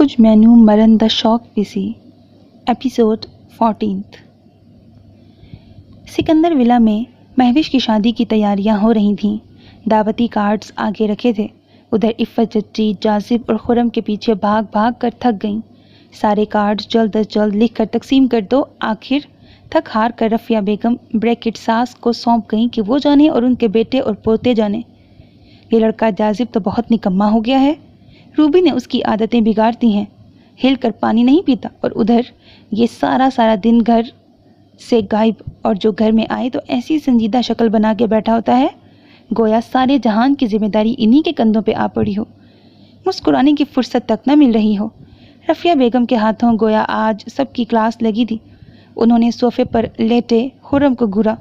کچھ مینو مرندہ شوق پسی ایپیسوڈ 14۔ سکندر ولا میں مہوش کی شادی کی تیاریاں ہو رہی تھیں۔ دعوتی کارڈز آگے رکھے تھے۔ ادھر عفت چچی جاذب اور خرم کے پیچھے بھاگ بھاگ کر تھک گئیں۔ سارے کارڈ جلد از جلد لکھ کر تقسیم کر دو۔ آخر تھک ہار کر رفیہ بیگم بریکٹ ساس کو سونپ گئیں کہ وہ جانے اور ان کے بیٹے اور پوتے جانے۔ یہ لڑکا جاذب تو بہت نکما ہو گیا ہے۔ روبی نے اس کی عادتیں بگاڑ دی ہیں۔ ہل کر پانی نہیں پیتا اور ادھر یہ سارا دن گھر سے غائب، اور جو گھر میں آئے تو ایسی سنجیدہ شکل بنا کے بیٹھا ہوتا ہے گویا سارے جہان کی ذمہ داری انہی کے کندھوں پہ آ پڑی ہو۔ مسکرانے کی فرصت تک نہ مل رہی ہو۔ رفیہ بیگم کے ہاتھوں گویا آج سب کی کلاس لگی تھی۔ انہوں نے صوفے پر لیٹے خرم کو گھورا۔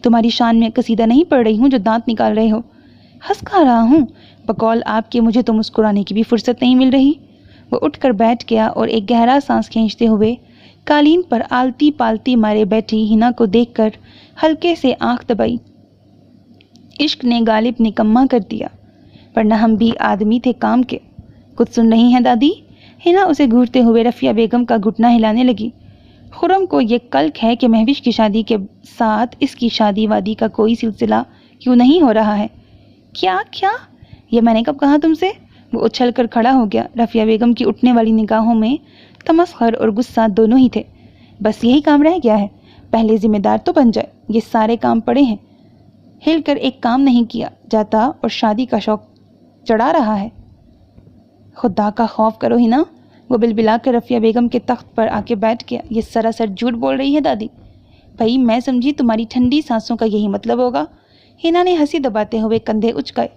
تمہاری شان میں قصیدہ نہیں پڑھ رہی ہوں جو دانت نکال رہے ہو؟ ہنس کھا رہا ہوں، بقول آپ کے مجھے تو مسکرانے کی بھی فرصت نہیں مل رہی۔ وہ اٹھ کر بیٹھ گیا اور ایک گہرا سانس کھینچتے ہوئے قالین پر آلتی پالتی مارے بیٹھی ہنا کو دیکھ کر ہلکے سے آنکھ دبائی۔ عشق نے غالب نکما کر دیا، ورنہ ہم بھی آدمی تھے کام کے۔ کچھ سن رہی ہیں دادی؟ ہنا اسے گھورتے ہوئے رفیہ بیگم کا گھٹنا ہلانے لگی۔ خرم کو یہ کلک ہے کہ مہوش کی شادی کے ساتھ اس کی شادی وادی کا کوئی سلسلہ کیوں نہیں ہو رہا ہے۔ کیا یہ میں نے کب کہا تم سے؟ وہ اچھل کر کھڑا ہو گیا۔ رفیہ بیگم کی اٹھنے والی نگاہوں میں تمسخر اور غصہ دونوں ہی تھے۔ بس یہی کام رہ گیا ہے، پہلے ذمہ دار تو بن جائے۔ یہ سارے کام پڑے ہیں، ہل کر ایک کام نہیں کیا جاتا اور شادی کا شوق چڑھا رہا ہے۔ خدا کا خوف کرو ہنا، وہ بلبلا کر رفیہ بیگم کے تخت پر آ کے بیٹھ گیا۔ یہ سراسر جھوٹ بول رہی ہے دادی۔ بھائی میں سمجھی تمہاری ٹھنڈی سانسوں کا یہی مطلب ہوگا۔ ہنا نے ہنسی دباتے ہوئے کندھے اچکائے۔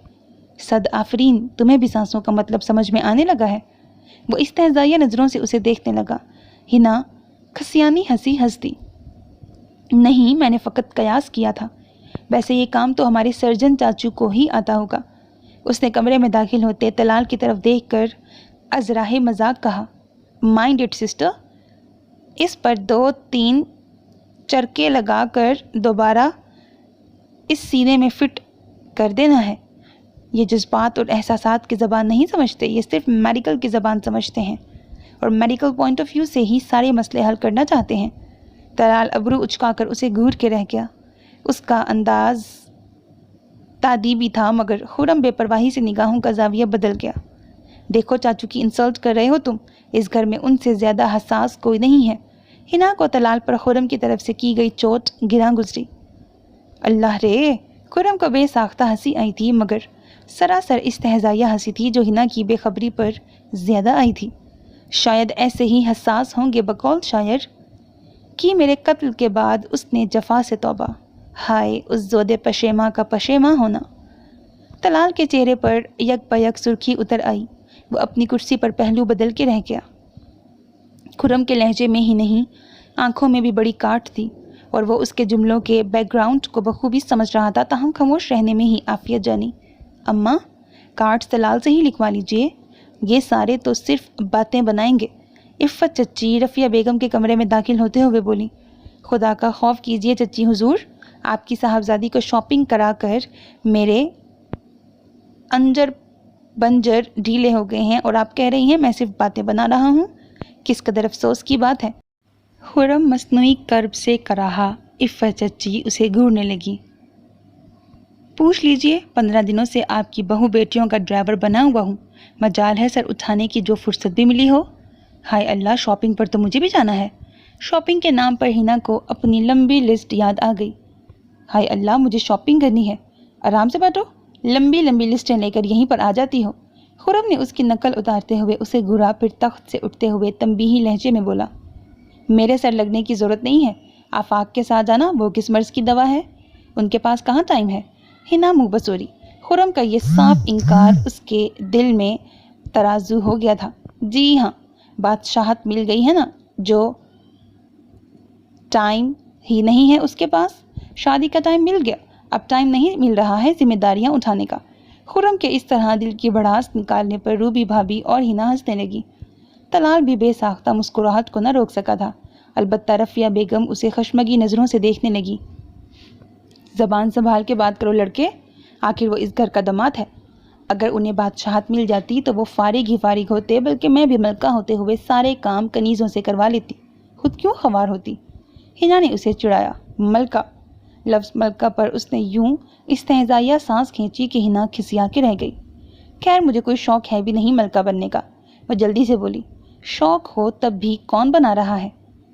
صد آفرین، تمہیں بھی سانسوں کا مطلب سمجھ میں آنے لگا ہے۔ وہ استہزائیہ نظروں سے اسے دیکھنے لگا۔ ہنا کھسیانی ہنسی ہنس دی۔ نہیں، میں نے فقط قیاس کیا تھا۔ ویسے یہ کام تو ہمارے سرجن چاچو کو ہی آتا ہوگا۔ اس نے کمرے میں داخل ہوتے طلال کی طرف دیکھ کر ازراہ مذاق کہا، مائنڈ اٹ سسٹر، اس پر 2-3 چرکے لگا کر دوبارہ اس سینے میں فٹ کر دینا ہے۔ یہ جذبات اور احساسات کی زبان نہیں سمجھتے، یہ صرف میڈیکل کی زبان سمجھتے ہیں اور میڈیکل پوائنٹ آف ویو سے ہی سارے مسئلے حل کرنا چاہتے ہیں۔ طلال ابرو اچکا کر اسے گھور کے رہ گیا۔ اس کا انداز تادیبی تھا، مگر خرم بے پرواہی سے نگاہوں کا زاویہ بدل گیا۔ دیکھو چاچو کی انسلٹ کر رہے ہو تم، اس گھر میں ان سے زیادہ حساس کوئی نہیں ہے۔ ہنا کو طلال پر خرم کی طرف سے کی گئی چوٹ گراں گزری۔ اللہ رے! خرم کو بے ساختہ ہنسی آئی تھی، مگر سراسر استہزائیہ ہنسی تھی جو ہنا کی بے خبری پر زیادہ آئی تھی۔ شاید ایسے ہی حساس ہوں گے بقول شاعر کہ میرے قتل کے بعد اس نے جفا سے توبہ، ہائے اس زود پشیماں کا پشیماں ہونا۔ طلال کے چہرے پر یک بیک سرخی اتر آئی۔ وہ اپنی کرسی پر پہلو بدل کے رہ گیا۔ خرم کے لہجے میں ہی نہیں، آنکھوں میں بھی بڑی کاٹ تھی اور وہ اس کے جملوں کے بیک گراؤنڈ کو بخوبی سمجھ رہا تھا، تاہم خاموش رہنے میں ہی عافیت جانی۔ اماں، کارڈ طلال سے ہی لکھوا لیجئے، یہ سارے تو صرف باتیں بنائیں گے۔ عفت چچی رفیہ بیگم کے کمرے میں داخل ہوتے ہوئے بولی، خدا کا خوف کیجئے چچی حضور، آپ کی صاحبزادی کو شاپنگ کرا کر میرے انجر بنجر ڈھیلے ہو گئے ہیں اور آپ کہہ رہی ہیں میں صرف باتیں بنا رہا ہوں۔ کس قدر افسوس کی بات ہے۔ خرم مصنوعی کرب سے کراہا عفت چچی اسے گھورنے لگی۔ پوچھ لیجئے، 15 دنوں سے آپ کی بہو بیٹیوں کا ڈرائیور بنا ہوا ہوں، مجال ہے سر اٹھانے کی جو فرصت بھی ملی ہو۔ ہائے اللہ، شاپنگ پر تو مجھے بھی جانا ہے۔ شاپنگ کے نام پر ہنا کو اپنی لمبی لسٹ یاد آ گئی۔ ہائے اللہ، مجھے شاپنگ کرنی ہے۔ آرام سے بیٹھو، لمبی لسٹیں لے کر یہیں پر آ جاتی ہو۔ خرم نے اس کی نقل اتارتے ہوئے اسے گھورا، پھر تخت سے اٹھتے ہوئے تنبیہی لہجے میں بولا، میرے سر لگنے کی ضرورت نہیں ہے، آفاق کے ساتھ جانا وہ کس مرض کی دوا ہے، ان کے پاس کہاں ٹائم ہے۔ ہنا منہ بسوری۔ خرم کا یہ صاف انکار اس کے دل میں ترازو ہو گیا تھا۔ جی ہاں، بادشاہت مل گئی ہے نا، جو ٹائم ہی نہیں ہے اس کے پاس۔ شادی کا ٹائم مل گیا، اب ٹائم نہیں مل رہا ہے ذمہ داریاں اٹھانے کا۔ خرم کے اس طرح دل کی بھڑاس نکالنے پر روبی بھابھی اور ہنا ہنسنے لگی۔ طلال بھی بے ساختہ مسکراہٹ کو نہ روک سکا تھا، البتہ رفیہ بیگم اسے خشمگی نظروں سے دیکھنے لگی۔ زبان سنبھال کے بات کرو لڑکے، آخر وہ اس گھر کا داماد ہے۔ اگر انہیں بادشاہت مل جاتی تو وہ فارغ ہی فارغ ہوتے، بلکہ میں بھی ملکہ ہوتے ہوئے سارے کام کنیزوں سے کروا لیتی، خود کیوں خوار ہوتی۔ ہنا نے اسے چڑھایا۔ ملکہ، لفظ ملکہ پر اس نے یوں استہزائیہ سانس کھینچی کہ ہنا کھسیا کے رہ گئی۔ خیر مجھے کوئی شوق ہے بھی نہیں ملکہ بننے کا، وہ جلدی سے بولی۔ شوق ہو تب بھی کون بنا رہا ہے؟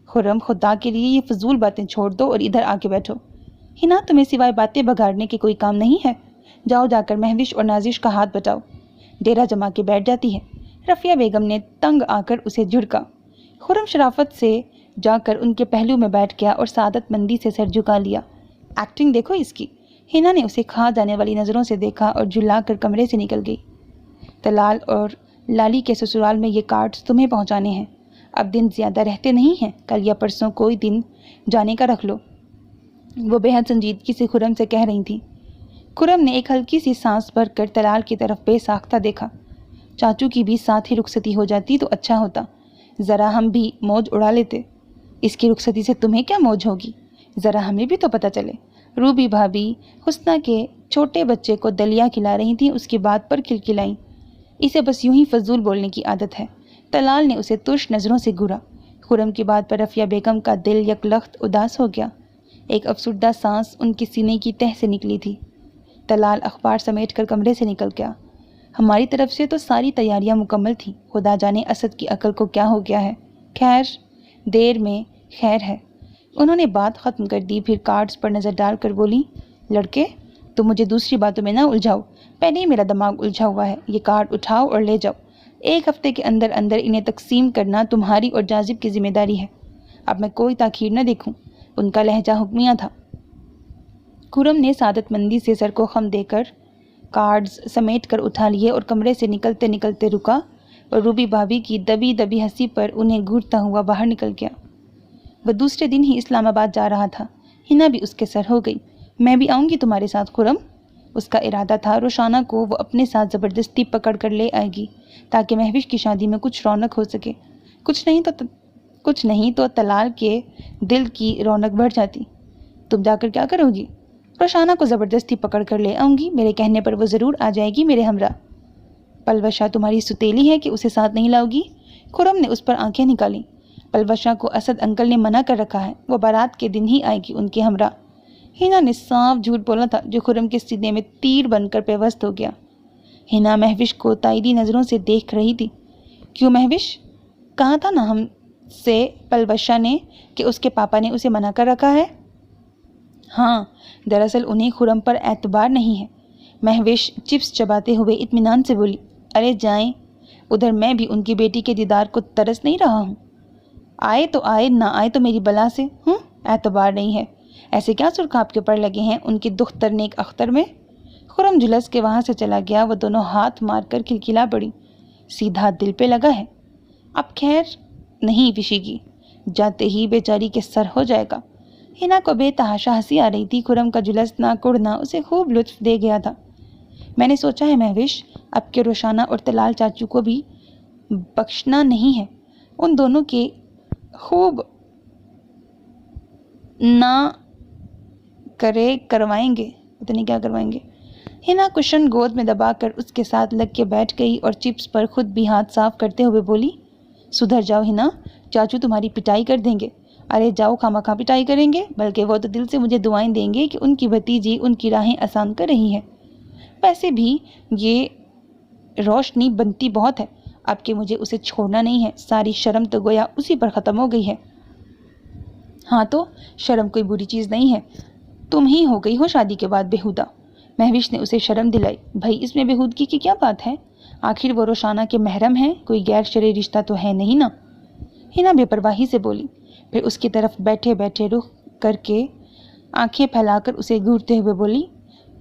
خرم خدا کے لیے یہ فضول باتیں چھوڑ دو اور ادھر آ کے بیٹھو۔ ہنا تمہیں سوائے باتیں بگاڑنے کے کوئی کام نہیں ہے؟ جاؤ جا کر مہوش اور نازش کا ہاتھ بٹاؤ۔ ڈیرا جما کے بیٹھ جاتی ہے۔ رفیہ بیگم نے تنگ آ کر اسے جھڑکا۔ خرم شرافت سے جا کر ان کے پہلو میں بیٹھ گیا اور سعادت مندی سے سر جھکا لیا۔ ایکٹنگ دیکھو اس کی۔ ہنا نے اسے کھا جانے والی نظروں سے دیکھا اور جھلا کر کمرے سے نکل گئی۔ طلال اور لالی کے سسرال میں یہ کارڈز تمہیں پہنچانے ہیں۔ اب دن زیادہ رہتے نہیں ہیں، کل یا پرسوں کوئی دن جانے کا رکھ لو، وہ بے حد سنجیدگی سے خرم سے کہہ رہی تھیں۔ خرم نے ایک ہلکی سی سانس بھر کر طلال کی طرف بے ساختہ دیکھا۔ چاچو کی بھی ساتھ ہی رخصتی ہو جاتی تو اچھا ہوتا، ذرا ہم بھی موج اڑا لیتے۔ اس کی رخصتی سے تمہیں کیا موج ہوگی؟ ذرا ہمیں بھی تو پتہ چلے۔ روبی بھابھی حسنہ کے چھوٹے بچے کو دلیا کھلا رہی تھیں، اس کی بات پر کھلکھلائیں۔ اسے بس یوں ہی فضول بولنے کی عادت ہے۔ طلال نے اسے ترش نظروں سے گھورا۔ خرم کی بات پر رفیہ بیگم کا دل یک لخت اداس ہو گیا۔ ایک افسردہ سانس ان کی سینے کی تہہ سے نکلی تھی۔ طلال اخبار سمیٹ کر کمرے سے نکل گیا۔ ہماری طرف سے تو ساری تیاریاں مکمل تھیں، خدا جانے اسد کی عقل کو کیا ہو گیا ہے۔ خیر دیر میں خیر ہے۔ انہوں نے بات ختم کر دی، پھر کارڈز پر نظر ڈال کر بولی، لڑکے تم مجھے دوسری باتوں میں نہ الجھاؤ، پہلے ہی میرا دماغ الجھا ہوا ہے۔ یہ کارڈ اٹھاؤ اور لے جاؤ۔ ایک ہفتے کے اندر اندر انہیں تقسیم کرنا تمہاری اور جاذب کی ذمہ داری ہے۔ اب میں کوئی تاخیر نہ دیکھوں۔ ان کا لہجہ حکمیہ تھا۔ خرم نے سعادت مندی سے سر کو خم دے کر کارڈز سمیٹ کر اٹھا لیے اور کمرے سے نکلتے نکلتے رکا اور روبی بھابھی کی دبی دبی ہنسی پر انہیں گھورتا ہوا باہر نکل گیا۔ وہ دوسرے دن ہی اسلام آباد جا رہا تھا۔ ہنا بھی اس کے سر ہو گئی۔ میں بھی آؤں گی تمہارے ساتھ خرم۔ اس کا ارادہ تھا روشانہ کو وہ اپنے ساتھ زبردستی پکڑ کر لے آئے گی تاکہ مہوش کی شادی میں کچھ رونق ہو سکے، کچھ نہیں تو طلال کے دل کی رونق بڑھ جاتی۔ تم جا کر کیا کرو گی؟ روشانہ کو زبردستی پکڑ کر لے آؤں گی، میرے کہنے پر وہ ضرور آ جائے گی میرے ہمراہ۔ پلوشا تمہاری ستیلی ہے کہ اسے ساتھ نہیں لاؤ گی؟ خرم نے اس پر آنکھیں نکالیں۔ پلوشا کو اسد انکل نے منع کر رکھا ہے، وہ بارات کے دن ہی آئے گی ان کے ہمراہ۔ ہنا نے صاف جھوٹ بولا تھا جو خرم کے سینے میں تیر بن کر پیوست ہو گیا۔ ہنا مہوش کو تائیدی نظروں سے دیکھ رہی تھی۔ کیوں مہوش؟ کہا تھا نا ہم سے پلوشا نے کہ اس کے پاپا نے اسے منع کر رکھا ہے۔ ہاں دراصل انہیں خرم پر اعتبار نہیں ہے۔ مہوش چپس چباتے ہوئے اطمینان سے بولی، ارے جائیں، ادھر میں بھی ان کی بیٹی کے دیدار کو ترس نہیں رہا ہوں۔ آئے تو آئے، نہ آئے تو میری بلا سے۔ اعتبار نہیں ہے؟ ایسے کیا سرخاب کے پر لگے ہیں ان کی دختر نیک اختر میں؟ خرم جھلس کے وہاں سے چلا گیا۔ وہ دونوں ہاتھ مار کر کھلکھلا پڑی۔ سیدھا دل پہ لگا ہے۔ اب خیر نہیں وشی کی، جاتے ہی بیچاری کے سر ہو جائے گا۔ ہنا کو بے تحاشا ہنسی آ رہی تھی۔ خرم کا جھلسنا کڑنا اسے خوب لطف دے گیا تھا۔ میں نے سوچا ہے مہوش، اب کے روشانہ اور طلال چاچو کو بھی بخشنا نہیں ہے۔ ان دونوں کے خوب نہ کرے کروائیں گے، پتہ نہیں کیا کروائیں گے۔ ہنا کشن گود میں دبا کر اس کے ساتھ لگ کے بیٹھ گئی اور چپس پر خود بھی ہاتھ صاف کرتے ہوئے بولی، سدھر جاؤ ہنا، چاچو تمہاری پٹائی کر دیں گے۔ ارے جاؤ، خامخواہ پٹائی کریں گے، بلکہ وہ تو دل سے مجھے دعائیں دیں گے کہ ان کی بھتیجی ان کی راہیں آسان کر رہی ہے۔ ویسے بھی یہ روشنی بنتی بہت ہے، اب کہ مجھے اسے چھوڑنا نہیں ہے، ساری شرم تو گویا اسی پر ختم ہو گئی ہے۔ ہاں تو شرم کوئی بری چیز نہیں ہے، تم ہی ہو گئی ہو شادی کے بعد بےہودہ۔ مہوش نے اسے شرم دلائی۔ بھائی اس میں بےہودگی کی کیا بات ہے؟ آخر وہ روشانہ کے محرم ہیں، کوئی غیر شرعی رشتہ تو ہے نہیں نا۔ ہنا بے پرواہی سے بولی، پھر اس کی طرف بیٹھے بیٹھے رخ کر کے آنکھیں پھیلا کر اسے گھورتے ہوئے بولی،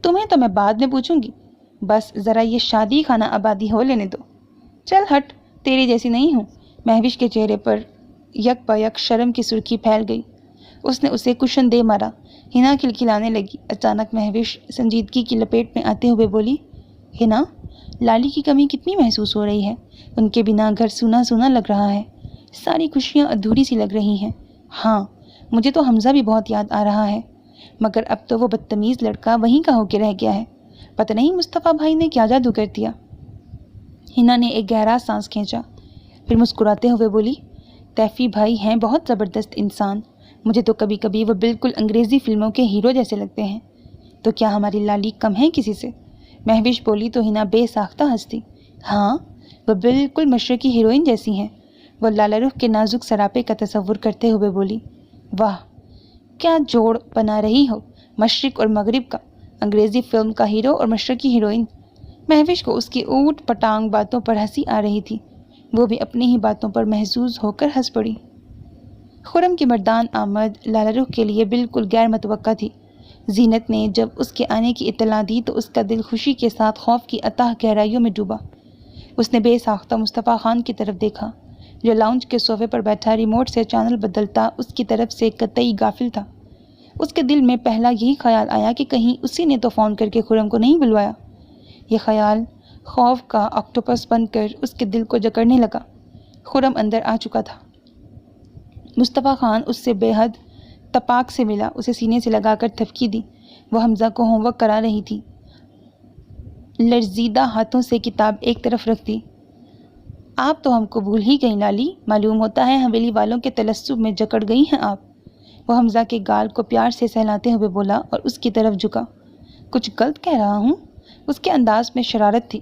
تمہیں تو میں بعد میں پوچھوں گی، بس ذرا یہ شادی خانہ آبادی ہو لینے دو۔ چل ہٹ، تیری جیسی نہیں ہوں۔ مہوش کے چہرے پر یک پا یک شرم کی سرخی پھیل گئی۔ اس نے اسے کشن دے مارا۔ ہنا کھلکھلانے لگی۔ اچانک مہوش سنجیدگی کی لپیٹ میں آتے ہوئے بولی، ہنا، لالی کی کمی کتنی محسوس ہو رہی ہے؟ ان کے بنا گھر سونا سونا لگ رہا ہے، ساری خوشیاں ادھوری سی لگ رہی ہیں۔ ہاں مجھے تو حمزہ بھی بہت یاد آ رہا ہے، مگر اب تو وہ بدتمیز لڑکا وہیں کا ہو کے رہ گیا ہے۔ پتہ نہیں مصطفیٰ بھائی نے کیا جادو کر دیا۔ ہنا نے ایک گہرا سانس کھینچا، پھر مسکراتے ہوئے بولی، تیفی بھائی ہیں بہت زبردست انسان، مجھے تو کبھی کبھی وہ بالکل انگریزی فلموں کے ہیرو جیسے لگتے ہیں۔ تو کیا ہماری لالی کم ہے کسی سے؟ مہوش بولی تو ہنا بے ساختہ ہنسی۔ ہاں، وہ بالکل مشرقی ہیروئن جیسی ہیں۔ وہ لالا رخ کے نازک سراپے کا تصور کرتے ہوئے بولی، واہ کیا جوڑ بنا رہی ہو، مشرق اور مغرب کا، انگریزی فلم کا ہیرو اور مشرقی ہیروئن۔ مہوش کو اس کی اوٹ پٹانگ باتوں پر ہنسی آ رہی تھی، وہ بھی اپنی ہی باتوں پر محظوظ ہو کر ہنس پڑی۔ خرم کی مردان آمد لالا رخ کے لیے بالکل غیر متوقع تھی۔ زینت نے جب اس کے آنے کی اطلاع دی تو اس کا دل خوشی کے ساتھ خوف کی اتاہ گہرائیوں میں ڈوبا۔ اس نے بے ساختہ مصطفیٰ خان کی طرف دیکھا، جو لاؤنج کے صوفے پر بیٹھا ریموٹ سے چینل بدلتا اس کی طرف سے قطعی غافل تھا۔ اس کے دل میں پہلا یہی خیال آیا کہ کہیں اسی نے تو فون کر کے خرم کو نہیں بلوایا۔ یہ خیال خوف کا آکٹوپس بن کر اس کے دل کو جکڑنے لگا۔ خرم اندر آ چکا تھا۔ مصطفیٰ خان اس سے بے حد تپاک سے ملا، اسے سینے سے لگا کر تھپکی دی۔ وہ حمزہ کو ہوم ورک کرا رہی تھی، لرزیدہ ہاتھوں سے کتاب ایک طرف رکھ دی۔ آپ تو ہم کو بھول ہی گئی لالی، معلوم ہوتا ہے حویلی والوں کے تلسب میں جکڑ گئی ہیں آپ۔ وہ حمزہ کے گال کو پیار سے سہلاتے ہوئے بولا اور اس کی طرف جھکا۔ کچھ غلط کہہ رہا ہوں؟ اس کے انداز میں شرارت تھی۔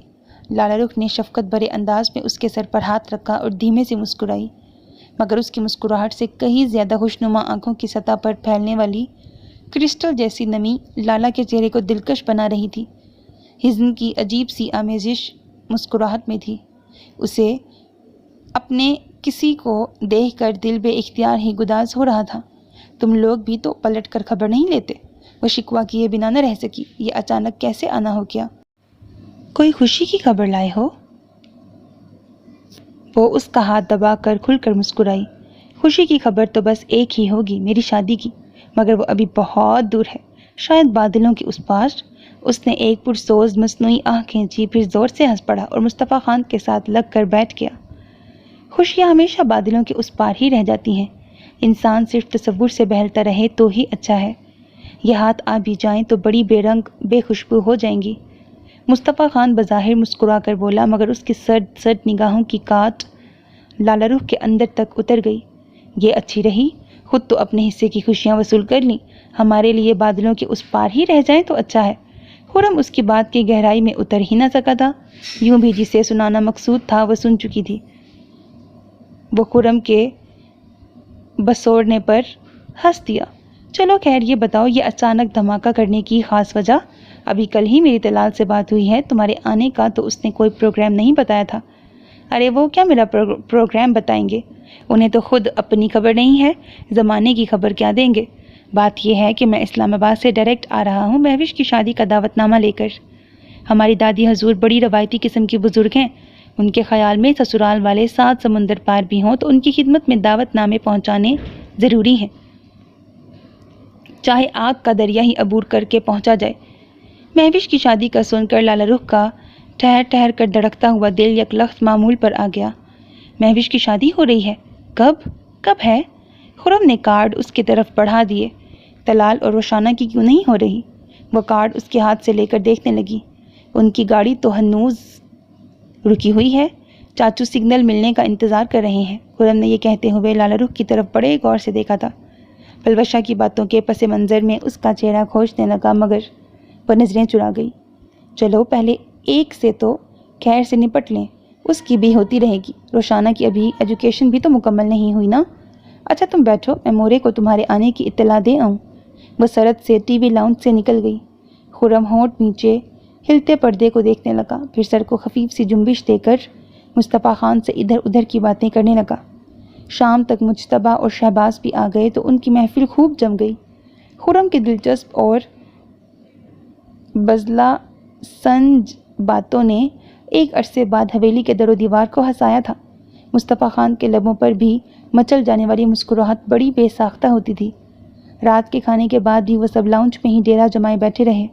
لالا رخ نے شفقت بھرے انداز میں اس کے سر پر ہاتھ رکھا اور دھیمے سے مسکرائی، مگر اس کی مسکراہٹ سے کہیں زیادہ خوشنما آنکھوں کی سطح پر پھیلنے والی کرسٹل جیسی نمی لالا کے چہرے کو دلکش بنا رہی تھی۔ حزن کی عجیب سی آمیزش مسکراہٹ میں تھی۔ اسے اپنے کسی کو دیکھ کر دل بے اختیار ہی گداز ہو رہا تھا۔ تم لوگ بھی تو پلٹ کر خبر نہیں لیتے؟ وہ شکوہ کیے بنا نہ رہ سکی۔ یہ اچانک کیسے آنا ہو گیا؟ کوئی خوشی کی خبر لائے ہو؟ وہ اس کا ہاتھ دبا کر کھل کر مسکرائی۔ خوشی کی خبر تو بس ایک ہی ہوگی، میری شادی کی، مگر وہ ابھی بہت دور ہے، شاید بادلوں کی اس پار۔ اس نے ایک پرسوز مصنوعی آہ کھینچی، پھر زور سے ہنس پڑا اور مصطفیٰ خان کے ساتھ لگ کر بیٹھ گیا۔ خوشیاں ہمیشہ بادلوں کے اس پار ہی رہ جاتی ہیں، انسان صرف تصور سے بہلتا رہے تو ہی اچھا ہے۔ یہ ہاتھ آ بھی جائیں تو بڑی بے رنگ بے خوشبو ہو جائیں گی۔ مصطفیٰ خان بظاہر مسکرا کر بولا، مگر اس کی سرد سرد نگاہوں کی کاٹ لالا رخ کے اندر تک اتر گئی۔ یہ اچھی رہی، خود تو اپنے حصے کی خوشیاں وصول کر لیں، ہمارے لیے بادلوں کے اس پار ہی رہ جائیں تو اچھا ہے۔ خرم اس کی بات کی گہرائی میں اتر ہی نہ سکا تھا، یوں بھی جسے سنانا مقصود تھا وہ سن چکی تھی۔ وہ خرم کے بسوڑنے پر ہنس دیا۔ چلو خیر، یہ بتاؤ یہ اچانک دھماکہ کرنے کی خاص وجہ؟ ابھی کل ہی میری طلال سے بات ہوئی ہے، تمہارے آنے کا تو اس نے کوئی پروگرام نہیں بتایا تھا۔ ارے وہ کیا میرا پروگرام بتائیں گے، انہیں تو خود اپنی خبر نہیں ہے، زمانے کی خبر کیا دیں گے۔ بات یہ ہے کہ میں اسلام آباد سے ڈائریکٹ آ رہا ہوں مہوش کی شادی کا دعوت نامہ لے کر۔ ہماری دادی حضور بڑی روایتی قسم کی بزرگ ہیں، ان کے خیال میں سسرال والے 7 سمندر پار بھی ہوں تو ان کی خدمت میں دعوت نامے پہنچانے ضروری ہیں، چاہے آگ کا دریا ہی عبور کر کے پہنچا جائے۔ مہوش کی شادی کا سن کر لالا رخ کا ٹھہر ٹھہر کر دھڑکتا ہوا دل یک لخت معمول پر آ گیا۔ مہوش کی شادی ہو رہی ہے؟ کب ہے؟ خرم نے کارڈ اس کی طرف بڑھا دیے۔ طلال اور روشانہ کی کیوں نہیں ہو رہی؟ وہ کارڈ اس کے ہاتھ سے لے کر دیکھنے لگی۔ ان کی گاڑی تو ہنوز رکی ہوئی ہے، چاچو سگنل ملنے کا انتظار کر رہے ہیں۔ خرم نے یہ کہتے ہوئے لالا رخ کی طرف بڑے غور سے دیکھا تھا۔ پلوشا کی باتوں کے پس منظر میں اس کا چہرہ کھوجنے لگا، مگر وہ نظریں چرا گئی۔ چلو پہلے ایک سے تو خیر سے نپٹ لیں، اس کی بھی ہوتی رہے گی۔ روشانہ کی ابھی ایجوکیشن بھی تو مکمل نہیں ہوئی نا۔ اچھا تم بیٹھو، میں مورے کو تمہارے آنے کی اطلاع دے آؤں۔ وہ سرد سے ٹی وی لاؤنج سے نکل گئی۔ خرم ہونٹ نیچے ہلتے پردے کو دیکھنے لگا، پھر سر کو خفیف سی جنبش دے کر مصطفیٰ خان سے ادھر ادھر کی باتیں کرنے لگا۔ شام تک مجتبیٰ اور شہباز بھی آ گئے تو ان کی محفل خوب جم گئی۔ خرم کی دلچسپ اور بزلہ سنج باتوں نے ایک عرصے بعد حویلی کے در و دیوار کو ہنسایا تھا۔ مصطفیٰ خان کے لبوں پر بھی مچل جانے والی مسکراہٹ بڑی بے ساختہ ہوتی تھی۔ رات کے کھانے کے بعد بھی وہ سب لاؤنج میں ہی ڈیرا جمائے بیٹھے رہے۔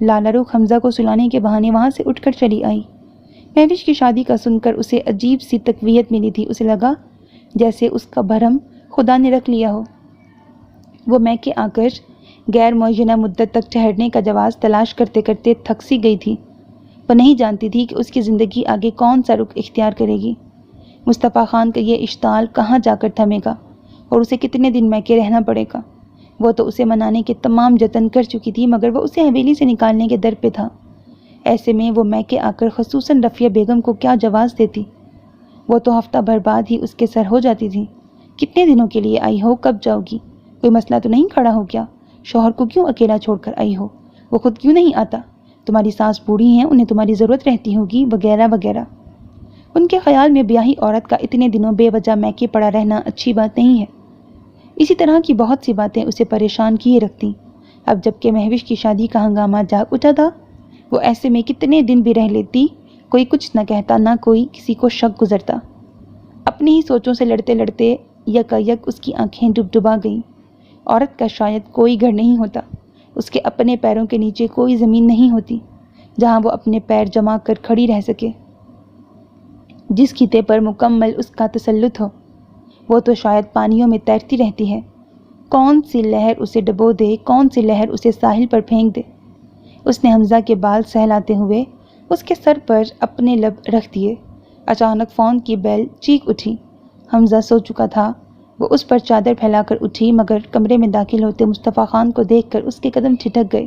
لالا رخ حمزہ کو سلانے کے بہانے وہاں سے اٹھ کر چلی آئی۔ مہوش کی شادی کا سن کر اسے عجیب سی تقویت ملی تھی، اسے لگا جیسے اس کا بھرم خدا نے رکھ لیا ہو۔ وہ میکے آ کر غیر معینہ مدت تک ٹھہرنے کا جواز تلاش کرتے کرتے تھک سی گئی تھی۔ وہ نہیں جانتی تھی کہ اس کی زندگی آگے کون سا رخ اختیار کرے گی۔ مصطفیٰ خان کا یہ اشتعال کہاں جا کر تھمے گا اور اسے کتنے دن میکے رہنا پڑے گا۔ وہ تو اسے منانے کے تمام جتن کر چکی تھی، مگر وہ اسے حویلی سے نکالنے کے در پہ تھا۔ ایسے میں وہ میکے آ کر خصوصاً رفیہ بیگم کو کیا جواز دیتی؟ وہ تو ہفتہ بھر بعد ہی اس کے سر ہو جاتی تھی۔ کتنے دنوں کے لیے آئی ہو؟ کب جاؤ گی؟ کوئی مسئلہ تو نہیں کھڑا ہو گیا؟ شوہر کو کیوں اکیلا چھوڑ کر آئی ہو؟ وہ خود کیوں نہیں آتا؟ تمہاری ساس بوڑھی ہیں، انہیں تمہاری ضرورت رہتی ہوگی، وغیرہ وغیرہ۔ ان کے خیال میں بیاہی عورت کا اتنے دنوں بے وجہ میکے پڑا رہنا اچھی بات نہیں ہے۔ اسی طرح کی بہت سی باتیں اسے پریشان کیے رکھتی۔ اب جب کہ مہوش کی شادی کا ہنگامہ جاگ اٹھا تھا، وہ ایسے میں کتنے دن بھی رہ لیتی، کوئی کچھ نہ کہتا، نہ کوئی کسی کو شک گزرتا۔ اپنی ہی سوچوں سے لڑتے لڑتے یکایک اس کی آنکھیں ڈبڈبا گئیں۔ عورت کا شاید کوئی گھر نہیں ہوتا، اس کے اپنے پیروں کے نیچے کوئی زمین نہیں ہوتی جہاں وہ اپنے پیر جما کر کھڑی رہ سکے، جس خطے پر مکمل اس کا تسلط ہو۔ وہ تو شاید پانیوں میں تیرتی رہتی ہے، کون سی لہر اسے ڈبو دے، کون سی لہر اسے ساحل پر پھینک دے۔ اس نے حمزہ کے بال سہلاتے ہوئے اس کے سر پر اپنے لب رکھ دیے۔ اچانک فون کی بیل چیخ اٹھی۔ حمزہ سو چکا تھا۔ وہ اس پر چادر پھیلا کر اٹھی، مگر کمرے میں داخل ہوتے مصطفیٰ خان کو دیکھ کر اس کے قدم ٹھٹک گئے۔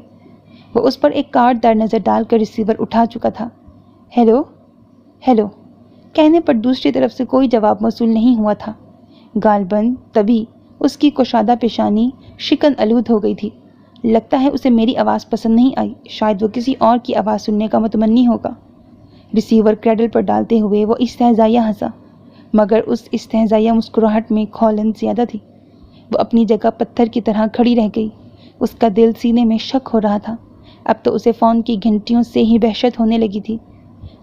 وہ اس پر ایک کاٹ دار نظر ڈال کر ریسیور اٹھا چکا تھا۔ ہیلو ہیلو کہنے پر دوسری طرف سے کوئی جواب موصول نہیں ہوا تھا۔ غالباً تبھی اس کی کشادہ پیشانی شکن آلود ہو گئی تھی۔ لگتا ہے اسے میری آواز پسند نہیں آئی، شاید وہ کسی اور کی آواز سننے کا متمنی ہوگا۔ ریسیور کریڈل پر ڈالتے ہوئے وہ استہزائیہ ہنسا، مگر اس استہزائیہ مسکراہٹ میں کھولن زیادہ تھی۔ وہ اپنی جگہ پتھر کی طرح کھڑی رہ گئی۔ اس کا دل سینے میں شک ہو رہا تھا۔ اب تو اسے فون کی گھنٹیوں سے ہی وحشت ہونے لگی تھی۔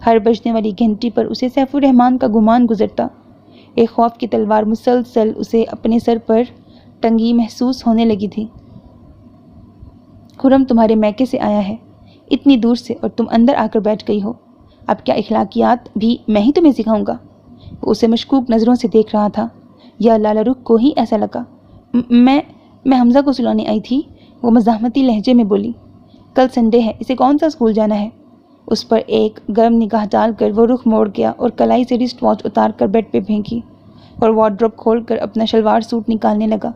ہر بجنے والی گھنٹی پر اسے سیف الرحمن کا گمان گزرتا۔ ایک خوف کی تلوار مسلسل اسے اپنے سر پر ٹنگی محسوس ہونے لگی تھی۔ خرم تمہارے میکے سے آیا ہے، اتنی دور سے، اور تم اندر آ کر بیٹھ گئی ہو۔ اب کیا اخلاقیات بھی میں ہی تمہیں سکھاؤں گا؟ وہ اسے مشکوک نظروں سے دیکھ رہا تھا۔ یا لالہ رخ کو ہی ایسا لگا۔ میں حمزہ کو سلانے آئی تھی، وہ مزاحمتی لہجے میں بولی۔ کل سنڈے ہے، اسے کون سا اسکول جانا ہے؟ اس پر ایک گرم نگاہ ڈال کر وہ رخ موڑ گیا اور کلائی سے رسٹ واچ اتار کر بیڈ پہ پھینکی اور وارڈروب کھول کر اپنا شلوار سوٹ نکالنے لگا۔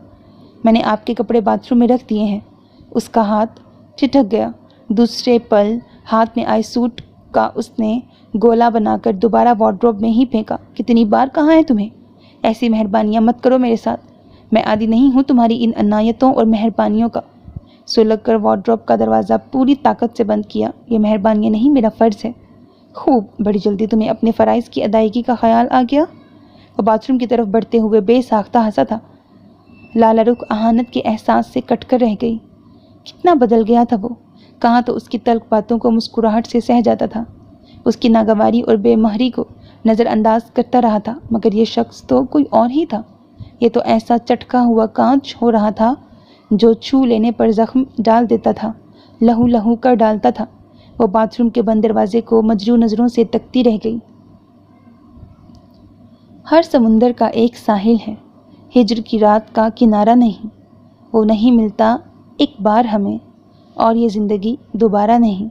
میں نے آپ کے کپڑے باتھ روم میں رکھ دیے ہیں۔ اس کا ہاتھ ٹھٹک گیا۔ دوسرے پل ہاتھ میں آئے سوٹ کا اس نے گولا بنا کر دوبارہ وارڈروب میں ہی پھینکا۔ کتنی بار کہا ہے تمہیں؟ ایسی مہربانیاں مت کرو میرے ساتھ، میں عادی نہیں ہوں تمہاری ان عنایتوں اور مہربانیوں کا۔ سلگ کر وارڈروب کا دروازہ پوری طاقت سے بند کیا۔ یہ مہربانیاں نہیں، میرا فرض ہے۔ خوب، بڑی جلدی تمہیں اپنے فرائض کی ادائیگی کا خیال آ گیا۔ وہ باتھ روم کی طرف بڑھتے ہوئے بے ساختہ ہنسا تھا۔ لالہ رخ اہانت کے احساس سے کٹ کر رہ گئی۔ کتنا بدل گیا تھا وہ! کہاں تو اس کی تلخ باتوں کو مسکراہٹ سے سہ جاتا تھا، اس کی ناگواری اور بے مہری کو نظر انداز کرتا رہا تھا، مگر یہ شخص تو کوئی اور ہی تھا۔ یہ تو ایسا چٹکا ہوا کانچ ہو رہا تھا جو چھو لینے پر زخم ڈال دیتا تھا، لہو لہو کر ڈالتا تھا۔ وہ باتھ روم کے بند دروازے کو مجروح نظروں سے تکتی رہ گئی۔ ہر سمندر کا ایک ساحل ہے، ہجر کی رات کا کنارہ نہیں۔ وہ نہیں ملتا ایک بار ہمیں، اور یہ زندگی دوبارہ نہیں۔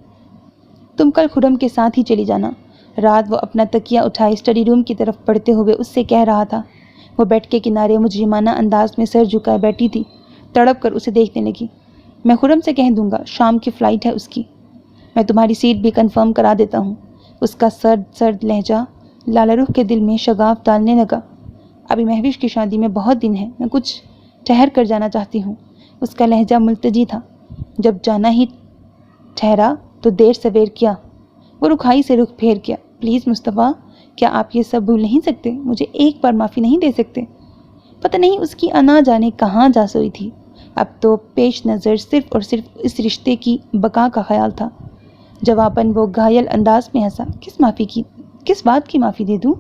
تم کل خرم کے ساتھ ہی چلی جانا۔ رات وہ اپنا تکیہ اٹھائے اسٹڈی روم کی طرف بڑھتے ہوئے اس سے کہہ رہا تھا۔ وہ بیڈ کے کنارے مجرمانہ انداز میں سر جھکائے بیٹھی تھی، تڑپ کر اسے دیکھنے لگی۔ میں خرم سے کہہ دوں گا، شام کی فلائٹ ہے اس کی۔ میں تمہاری سیٹ بھی کنفرم کرا دیتا ہوں۔ اس کا سرد سرد لہجہ لالہ رخ کے دل میں شگاف ڈالنے لگا۔ ابھی مہوش کی شادی میں بہت دن ہیں، میں کچھ ٹھہر کر جانا چاہتی ہوں۔ اس کا لہجہ ملتجی تھا۔ جب جانا ہی ٹھہرا تو دیر سویر کیا؟ وہ رکھائی سے رخ پھیر گیا۔ پلیز مصطفیٰ، کیا آپ یہ سب بھول نہیں سکتے؟ مجھے ایک بار معافی نہیں دے سکتے؟ پتہ نہیں اس کی انا جانے کہاں جا سوئی تھی۔ اب تو پیش نظر صرف اور صرف اس رشتے کی بقا کا خیال تھا۔ جواباً وہ گھائل انداز میں ہنسا۔ کس بات کی معافی دے دوں؟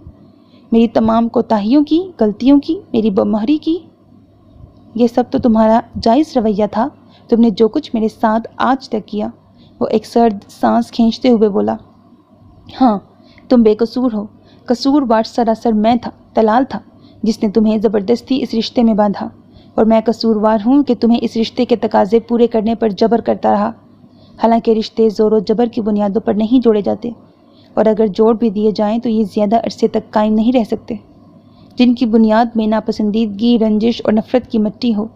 میری تمام کوتاہیوں کی، غلطیوں کی، میری بمہری کی؟ یہ سب تو تمہارا جائز رویہ تھا، تم نے جو کچھ میرے ساتھ آج تک کیا۔ وہ ایک سرد سانس کھینچتے ہوئے بولا۔ ہاں، تم بے قصور ہو۔ قصوروار سراسر میں تھا، تلال تھا، جس نے تمہیں زبردستی اس رشتے میں باندھا۔ اور میں قصوروار ہوں کہ تمہیں اس رشتے کے تقاضے پورے کرنے پر جبر کرتا رہا۔ حالانکہ رشتے زور و جبر کی بنیادوں پر نہیں جوڑے جاتے، اور اگر جوڑ بھی دیے جائیں تو یہ زیادہ عرصے تک قائم نہیں رہ سکتے۔ جن کی بنیاد میں ناپسندیدگی، رنجش اور نفرت کی مٹی ہو،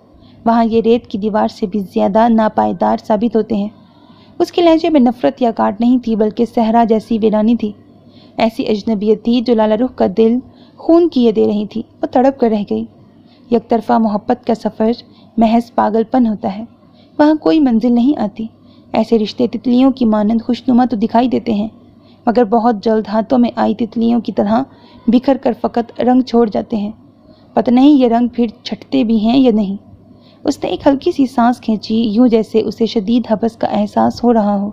وہاں یہ ریت کی دیوار سے بھی زیادہ ناپائیدار ثابت ہوتے ہیں۔ اس کے لہجے میں نفرت یا کاٹ نہیں تھی، بلکہ صحرا جیسی ویرانی تھی۔ ایسی اجنبیت تھی جو لالہ رخ کا دل خون کیے دے رہی تھی۔ وہ تڑپ کر رہ گئی۔ یک طرفہ محبت کا سفر محض پاگل پن ہوتا ہے، وہاں کوئی منزل نہیں آتی۔ ایسے رشتے تتلیوں کی مانند خوشنما تو دکھائی دیتے ہیں، مگر بہت جلد ہاتھوں میں آئی تتلیوں کی طرح بکھر کر فقط رنگ چھوڑ جاتے ہیں۔ پتہ نہیں یہ رنگ پھر چھٹتے بھی ہیں یا نہیں۔ اس نے ایک ہلکی سی سانس کھینچی، یوں جیسے اسے شدید حبس کا احساس ہو رہا ہو۔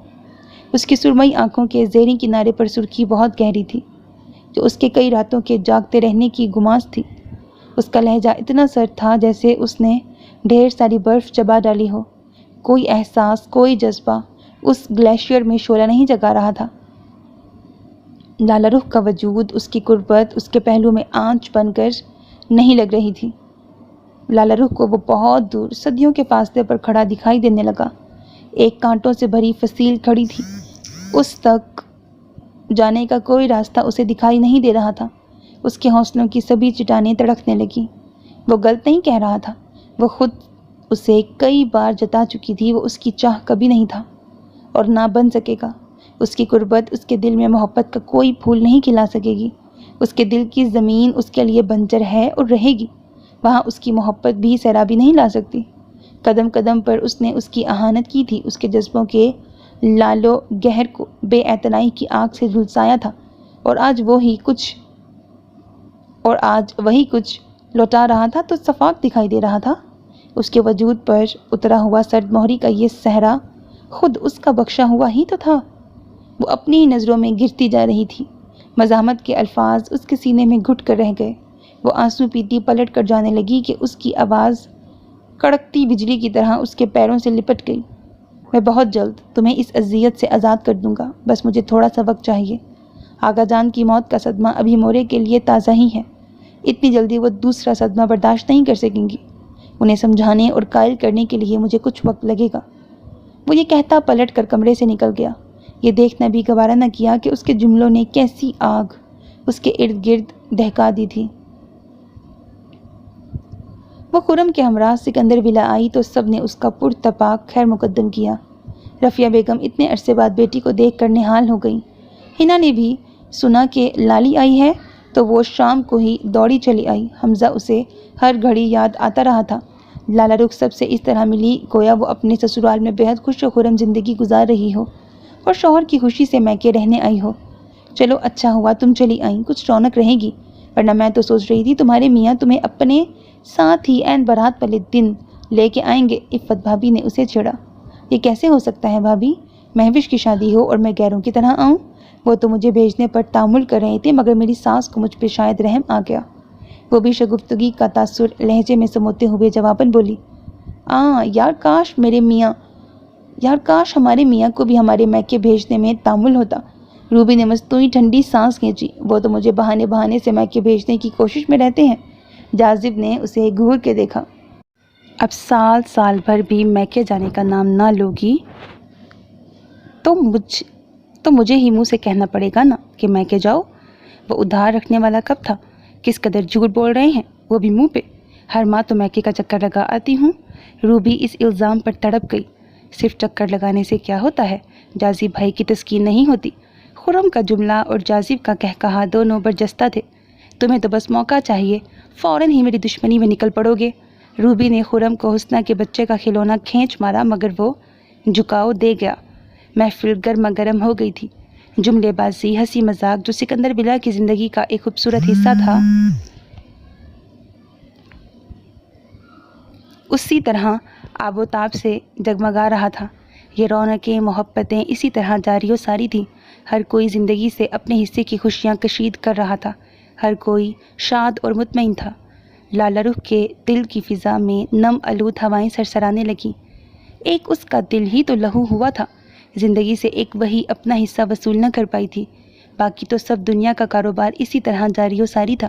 اس کی سرمئی آنکھوں کے زیریں کنارے پر سرخی بہت گہری تھی، جو اس کے کئی راتوں کے جاگتے رہنے کی گماس تھی۔ اس کا لہجہ اتنا سرد تھا جیسے اس نے ڈھیر ساری برف چبا ڈالی ہو۔ کوئی احساس، کوئی جذبہ اس گلیشیئر میں شعلہ نہیں جگا رہا تھا۔ لالہ رخ کا وجود، اس کی قربت اس کے پہلو میں آنچ بن کر نہیں لگ رہی تھی۔ لالہ رخ کو وہ بہت دور، صدیوں کے فاصلے پر کھڑا دکھائی دینے لگا۔ ایک کانٹوں سے بھری فصیل کھڑی تھی، اس تک جانے کا کوئی راستہ اسے دکھائی نہیں دے رہا تھا۔ اس کے حوصلوں کی سبھی چٹانیں تڑکنے لگیں۔ وہ غلط نہیں کہہ رہا تھا، وہ خود اسے کئی بار جتا چکی تھی۔ وہ اس کی چاہ کبھی نہیں تھا اور نہ بن سکے گا۔ اس کی قربت اس کے دل میں محبت کا کوئی پھول نہیں کھلا سکے گی۔ اس کے دل کی زمین اس کے لیے بنجر ہے اور رہے گی۔ وہاں اس کی محبت بھی سیرابی نہیں لا سکتی۔ قدم قدم پر اس نے اس کی اہانت کی تھی، اس کے جذبوں کے لالو گہر کو بے اعتنائی کی آنکھ سے جھلسایا تھا، اور آج وہی کچھ لوٹا رہا تھا تو صفاق دکھائی دے رہا تھا۔ اس کے وجود پر اترا ہوا سرد مہری کا یہ صحرا خود اس کا بخشا ہوا ہی تو تھا۔ وہ اپنی ہی نظروں میں گرتی جا رہی تھی۔ مزاحمت کے الفاظ اس کے سینے میں گھٹ کر رہ گئے۔ وہ آنسو پیتی پلٹ کر جانے لگی کہ اس کی آواز کڑکتی بجلی کی طرح اس کے پیروں سے لپٹ گئی۔ میں بہت جلد تمہیں اس اذیت سے آزاد کر دوں گا، بس مجھے تھوڑا سا وقت چاہیے۔ آغا جان کی موت کا صدمہ ابھی مورے کے لیے تازہ ہی ہے۔ اتنی جلدی وہ دوسرا صدمہ برداشت نہیں کر سکیں گی۔ انہیں سمجھانے اور قائل کرنے کے لیے مجھے کچھ وقت لگے گا۔ وہ یہ کہتا پلٹ کر کمرے سے نکل گیا۔ یہ دیکھنا بھی گوارا نہ کیا کہ اس کے جملوں نے کیسی آگ اس کے ارد گرد دہکا دی تھی۔ وہ خرم کے ہمراہ سکندر ولا آئی تو سب نے اس کا پرتپاک خیر مقدم کیا۔ رفیہ بیگم اتنے عرصے بعد بیٹی کو دیکھ کر نہال ہو گئیں۔ ہنا نے بھی سنا کہ لالی آئی ہے تو وہ شام کو ہی دوڑی چلی آئی۔ حمزہ اسے ہر گھڑی یاد آتا رہا تھا۔ لالہ رخ سب سے اس طرح ملی گویا وہ اپنے سسرال میں بےحد خوش و خرم زندگی گزار رہی ہو اور شوہر کی خوشی سے میکے رہنے آئی ہو۔ چلو اچھا ہوا تم چلی آئیں، کچھ رونق رہے گی، ورنہ میں تو سوچ رہی تھی تمہارے میاں تمہیں اپنے ساتھ ہی عین بارات والے دن لے کے آئیں گے۔ عفت بھابی نے اسے چھیڑا۔ یہ کیسے ہو سکتا ہے بھابی؟ مہوش کی شادی ہو اور میں غیروں کی طرح آؤں؟ وہ تو مجھے بھیجنے پر تعامل کر رہے تھے، مگر میری ساس کو مجھ پہ شاید رحم آ گیا۔ وہ بھی شگفتگی کا تاثر لہجے میں سموتے ہوئے جواباً بولی، یار کاش ہمارے میاں کو بھی ہمارے میکے بھیجنے میں تعامل ہوتا۔ روبی نے مستوئی ٹھنڈی سانس کھینچی۔ وہ تو مجھے بہانے سے میکے بھیجنے کی کوشش میں رہتے ہیں۔ جاذب نے اسے گھور کے دیکھا۔ اب سال بھر بھی میکے جانے کا نام نہ لوگی تو مجھے ہی منہ سے کہنا پڑے گا نا کہ میکے جاؤ۔ وہ ادھار رکھنے والا کب تھا؟ کس قدر جھوٹ بول رہے ہیں، وہ بھی منہ پہ۔ ہر ماہ تو میکے کا چکر لگا آتی ہوں۔ روبی اس الزام پر تڑپ گئی۔ صرف چکر لگانے سے کیا ہوتا ہے؟ جاذب بھائی کی تسکین نہیں ہوتی۔ خرم کا جملہ اور جاذب کا کہا دونوں برجستہ تھے۔ تمہیں تو بس موقع چاہیے، فوراً ہی میری دشمنی میں نکل پڑو گے۔ روبی نے خرم کو حسنہ کے بچے کا کھلونا کھینچ مارا، مگر وہ جھکاؤ دے گیا۔ محفل گرما گرم ہو گئی تھی۔ جملے بازی، ہنسی مذاق جو سکندر بلا کی زندگی کا ایک خوبصورت حصہ تھا، اسی طرح آب و تاب سے جگمگا رہا تھا۔ یہ رونقیں، محبتیں اسی طرح جاری و ساری تھیں۔ ہر کوئی زندگی سے اپنے حصے کی خوشیاں کشید کر رہا تھا۔ ہر کوئی شاد اور مطمئن تھا۔ لالہ رخ کے دل کی فضا میں نم آلود ہوائیں سرسرانے لگیں۔ ایک اس کا دل ہی تو لہو ہوا تھا۔ زندگی سے ایک وہی اپنا حصہ وصول نہ کر پائی تھی، باقی تو سب دنیا کا کاروبار اسی طرح جاری و ساری تھا۔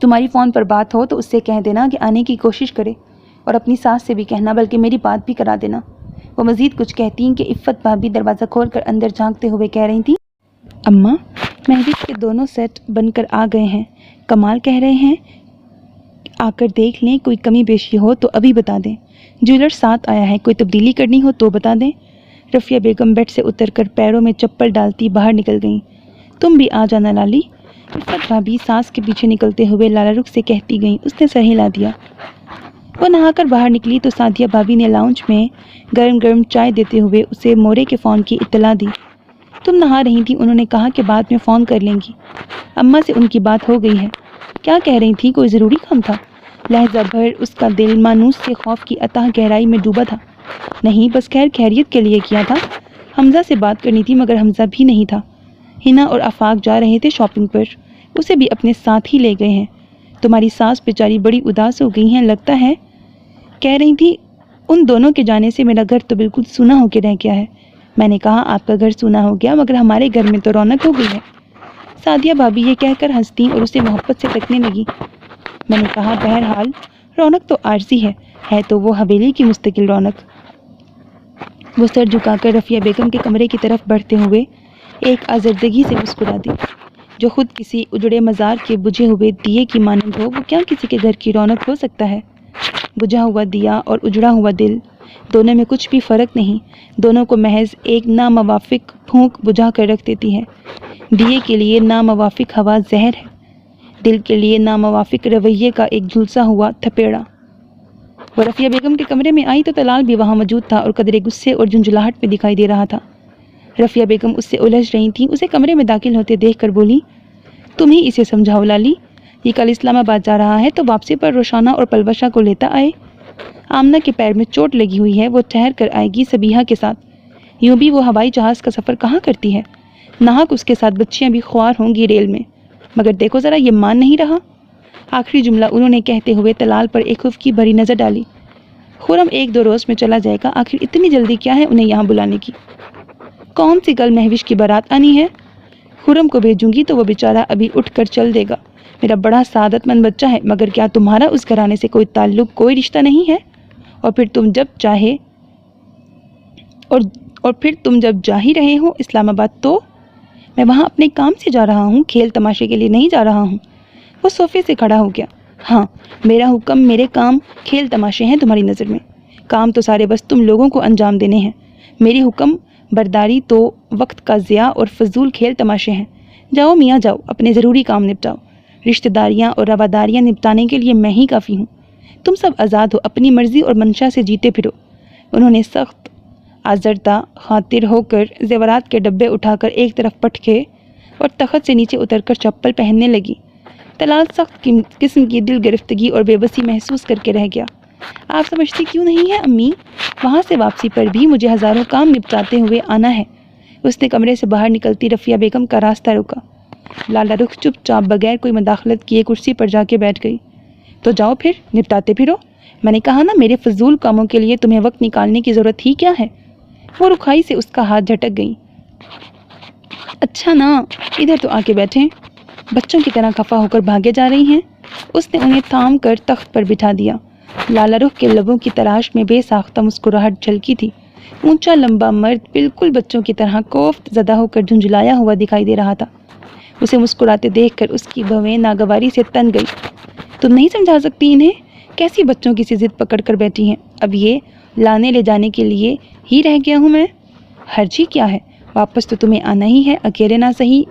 تمہاری فون پر بات ہو تو اس سے کہہ دینا کہ آنے کی کوشش کرے، اور اپنی ساس سے بھی کہنا، بلکہ میری بات بھی کرا دینا۔ وہ مزید کچھ کہتی کہ عفت بھابی دروازہ کھول کر اندر جھانکتے ہوئے کہہ رہی تھیں، اماں، مہوش کے دونوں سیٹ بن کر آ گئے ہیں، کمال کہہ رہے ہیں آ کر دیکھ لیں، کوئی کمی بیشی ہو تو ابھی بتا دیں، جیولر ساتھ آیا ہے، کوئی تبدیلی کرنی ہو تو بتا دیں۔ رفیہ بیگم بیڈ سے اتر کر پیروں میں چپل ڈالتی باہر نکل گئیں۔ تم بھی آ جانا لالی، عفت بھابی ساس کے پیچھے نکلتے ہوئے لالا رخ سے کہتی گئیں۔ اس نے سر ہلا دیا۔ وہ نہا کر باہر نکلی تو سعدیہ بھابی نے لاؤنج میں گرم گرم چائے دیتے ہوئے اسے مورے کے فون کی اطلاع دی۔ تم نہا رہی تھی، انہوں نے کہا کہ بعد میں فون کر لیں گی، اماں سے ان کی بات ہو گئی ہے۔ کیا کہہ رہی تھی؟ کوئی ضروری کام تھا؟ لہجہ بھر اس کا دل مانوس سے خوف کی اتھاہ گہرائی میں ڈوبا تھا۔ نہیں، بس خیریت کے لیے کیا تھا، حمزہ سے بات کرنی تھی، مگر حمزہ بھی نہیں تھا۔ ہنا اور آفاق جا رہے تھے شاپنگ پر، اسے بھی اپنے ساتھ ہی لے گئے ہیں۔ تمہاری ساس بیچاری بڑی اداس ہو گئی ہیں لگتا ہے، کہہ رہی تھی ان دونوں کے جانے سے میرا گھر تو بالکل سونا ہو کے رہ گیا ہے۔ میں نے کہا آپ کا گھر سونا ہو گیا، مگر ہمارے گھر میں تو رونق ہو گئی ہے۔ سعدیہ بھابی یہ کہہ کر ہنستی اور اسے محبت سے تکنے لگی۔ میں نے کہا بہرحال رونق تو عارضی ہے تو وہ حویلی کی مستقل رونق۔ وہ سر جھکا کر رفیہ بیگم کے کمرے کی طرف بڑھتے ہوئے ایک آزردگی سے مسکرا دی، جو خود کسی اجڑے مزار کے بجھے ہوئے دیے کی مانند ہو، وہ کیا کسی کے گھر کی رونق ہو سکتا ہے؟ بجھا ہوا دیا اور اجڑا ہوا دل، دونوں میں کچھ بھی فرق نہیں، دونوں کو محض ایک ناموافق پھونک بجھا کر رکھ دیتی ہے۔ دیے کے لیے ناموافق ہوا زہر ہے، دل کے لیے ناموافق رویے کا ایک جھلسا ہوا تھپیڑا۔ وہ رفیہ بیگم کے کمرے میں آئی تو طلال بھی وہاں موجود تھا اور قدرے غصے اور جھنجھلاہٹ میں دکھائی دے رہا تھا۔ رفیہ بیگم اس سے الجھ رہی تھیں، اسے کمرے میں داخل ہوتے دیکھ کر بولی، تم ہی اسے سمجھاؤ لالی، یہ کل اسلام آباد جا رہا ہے تو واپسی پر روشانہ اور پلوشہ کو لیتا آئے۔ آمنہ کے پیر میں چوٹ لگی ہوئی ہے، وہ ٹھہر کر آئے گی صبیحہ کے ساتھ۔ یوں بھی وہ ہوائی جہاز کا سفر کہاں کرتی ہے، ناہک اس کے ساتھ بچیاں بھی خوار ہوں گی ریل میں، مگر دیکھو ذرا یہ مان نہیں رہا۔ آخری جملہ انہوں نے کہتے ہوئے طلال پر ایک خفکی بھری نظر ڈالی۔ خرم 1-2 روز میں چلا جائے گا، آخر اتنی جلدی کیا ہے انہیں یہاں بلانے کی؟ کون سی کل مہوش کی بارات آنی ہے؟ خرم کو بھیجوں گی تو وہ بیچارہ ابھی اٹھ کر چل دے گا، میرا بڑا سعادت مند بچہ ہے، مگر کیا تمہارا اس گھرانے سے کوئی تعلق، کوئی رشتہ نہیں ہے؟ اور پھر تم جب جا ہی رہے ہو اسلام آباد تو میں وہاں اپنے کام سے جا رہا ہوں، کھیل تماشے کے لیے نہیں جا رہا ہوں۔ وہ صوفے سے کھڑا ہو گیا۔ ہاں، میرا حکم، میرے کام کھیل تماشے ہیں تمہاری نظر میں، کام تو سارے بس تم لوگوں کو انجام دینے ہیں، میری حکم برداری تو وقت کا ضیاع اور فضول کھیل تماشے ہیں۔ جاؤ میاں جاؤ، اپنے ضروری کام نپٹاؤ، رشتہ داریاں اور رواداریاں نپٹانے کے لیے میں ہی کافی ہوں، تم سب آزاد ہو، اپنی مرضی اور منشا سے جیتے پھرو۔ انہوں نے سخت آزردہ خاطر ہو کر زیورات کے ڈبے اٹھا کر ایک طرف پٹکے اور تخت سے نیچے اتر کر چپل پہننے لگی۔ طلال سخت قسم کی دل گرفتگی اور بے بسی محسوس کر کے رہ گیا۔ آپ سمجھتی کیوں نہیں ہے امی، وہاں سے واپسی پر بھی مجھے ہزاروں کام نپٹاتے ہوئے آنا ہے۔ اس نے کمرے سے باہر نکلتی رفیہ بیگم کا راستہ روکا۔ لالا رخ چپ چاپ بغیر کوئی مداخلت کیے کرسی پر جا کے بیٹھ گئی۔ تو جاؤ پھر نپٹاتے پھرو، میں نے کہا نا میرے فضول کاموں کے لیے تمہیں وقت نکالنے کی ضرورت ہی کیا ہے؟ وہ رکھائی سے اس کا ہاتھ جھٹک گئی۔ اچھا نا، ادھر تو آ کے بیٹھیں، بچوں کی طرح خفا ہو کر بھاگے جا رہی ہیں۔ اس نے انہیں تھام کر تخت پر بٹھا دیا۔ لالا رخ کے لبوں کی تراش میں بے ساختہ مسکراہٹ جھلکی تھی۔ اونچا لمبا مرد بالکل بچوں کی طرح کوفت زدہ ہو کر جھنجھلایا ہوا دکھائی دے رہا تھا۔ اسے مسکراتے دیکھ کر اس کی بھویں ناگواری سے تن گئی۔ تم نہیں سمجھا سکتی انہیں، کیسی بچوں کی سی ضد پکڑ کر بیٹھی ہیں؟ اب یہ لانے لے جانے کے لیے ہی رہ گیا ہوں میں، حرجی کیا ہے؟ واپس تو تمہیں آنا ہی ہے، اکیلے نہ سہی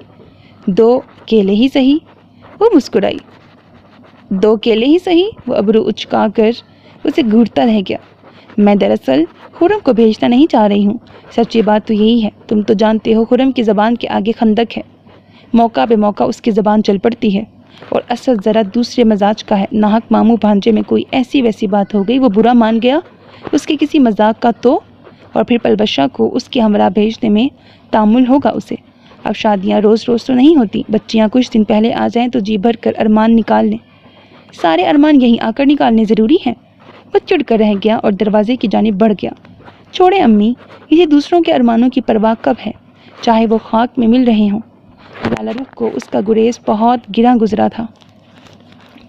2 کیلے ہی سہی۔ وہ مسکرائی۔ 2 کیلے ہی سہی؟ وہ ابرو اچکا کر اسے گھورتا رہ گیا۔ میں دراصل خرم کو بھیجنا نہیں چاہ رہی ہوں، سچی بات تو یہی ہے، تم تو جانتے ہو خرم کی زبان کے آگے خندق ہے، موقع بے موقع اس کی زبان چل پڑتی ہے، اور اصل ذرا دوسرے مزاج کا ہے۔ ناحق ماموں بھانجے میں کوئی ایسی ویسی بات ہو گئی، وہ برا مان گیا اس کے کسی مذاق کا تو، اور پھر پلبشہ کو اس کے ہمراہ بھیجنے میں تعمل ہوگا اسے۔ اب شادیاں روز روز تو نہیں ہوتی، بچیاں کچھ دن پہلے آ جائیں تو جی بھر کر ارمان نکال لیں۔ سارے ارمان یہیں آ کر نکالنے ضروری ہیں؟ وہ چڑ کر رہ گیا اور دروازے کی جانب بڑھ گیا۔ چھوڑیں امی، یہ دوسروں کے ارمانوں کی پرواہ کب ہے، چاہے وہ خاک میں مل رہے ہوں۔ لالا رخ کو اس کا گریز بہت گراں گزرا تھا۔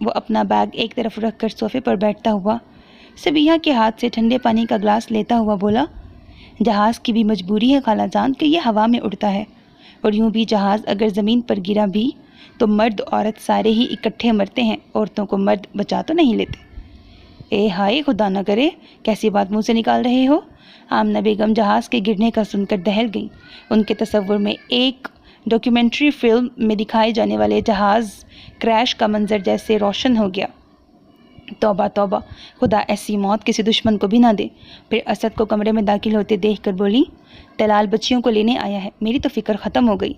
وہ اپنا بیگ ایک طرف رکھ کر صوفے پر بیٹھتا ہوا سبیحہ کے ہاتھ سے ٹھنڈے پانی کا گلاس لیتا ہوا بولا، جہاز کی بھی مجبوری ہے خالہ جان کہ یہ ہوا میں اڑتا ہے، اور یوں بھی جہاز اگر زمین پر گرا بھی تو مرد عورت سارے ہی اکٹھے مرتے ہیں، عورتوں کو مرد بچا تو نہیں لیتے۔ اے ہائے، خدا نہ کرے، کیسی بات منہ سے نکال رہے ہو؟ آمنہ بیگم جہاز کے گرنے کا سن کر دہل گئی۔ ان کے تصور میں ایک ڈاکیومنٹری فلم میں دکھائے جانے والے جہاز کریش کا منظر جیسے روشن ہو گیا۔ توبہ توبہ، خدا ایسی موت کسی دشمن کو بھی نہ دے۔ پھر اسد کو کمرے میں داخل ہوتے دیکھ کر بولی، طلال بچیوں کو لینے آیا ہے، میری تو فکر ختم ہو گئی۔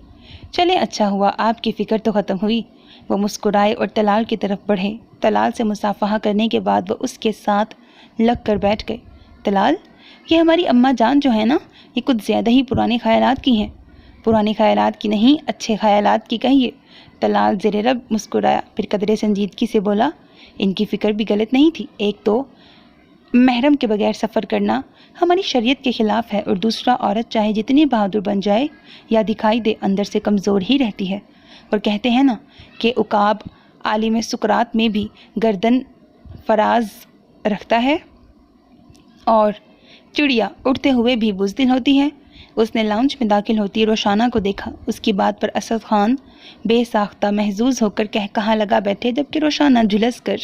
چلے اچھا ہوا، آپ کی فکر تو ختم ہوئی۔ وہ مسکرائے اور طلال کی طرف بڑھے۔ طلال سے مصافحہ کرنے کے بعد وہ اس کے ساتھ لگ کر بیٹھ گئے۔ طلال، یہ ہماری اماں جان جو ہے نا، یہ کچھ زیادہ ہی پرانے خیالات کی ہیں۔ پرانے خیالات کی نہیں، اچھے خیالات کی کہیے۔ طلال زیر رب مسکرایا، پھر قدرے سنجیدگی سے بولا، ان کی فکر بھی غلط نہیں تھی۔ ایک تو محرم کے بغیر سفر کرنا ہماری شریعت کے خلاف ہے، اور دوسرا عورت چاہے جتنی بہادر بن جائے یا دکھائی دے، اندر سے کمزور ہی رہتی ہے۔ اور کہتے ہیں نا کہ عقاب عالم سکرات میں بھی گردن فراز رکھتا ہے اور چڑیا اڑتے ہوئے بھی بزدل ہوتی ہے۔ اس نے لاؤنج میں داخل ہوتی روشانہ کو دیکھا۔ اس کی بات پر اسد خان بے ساختہ محظوظ ہو کر کہا لگا بیٹھے، جبکہ روشانہ جھلس کر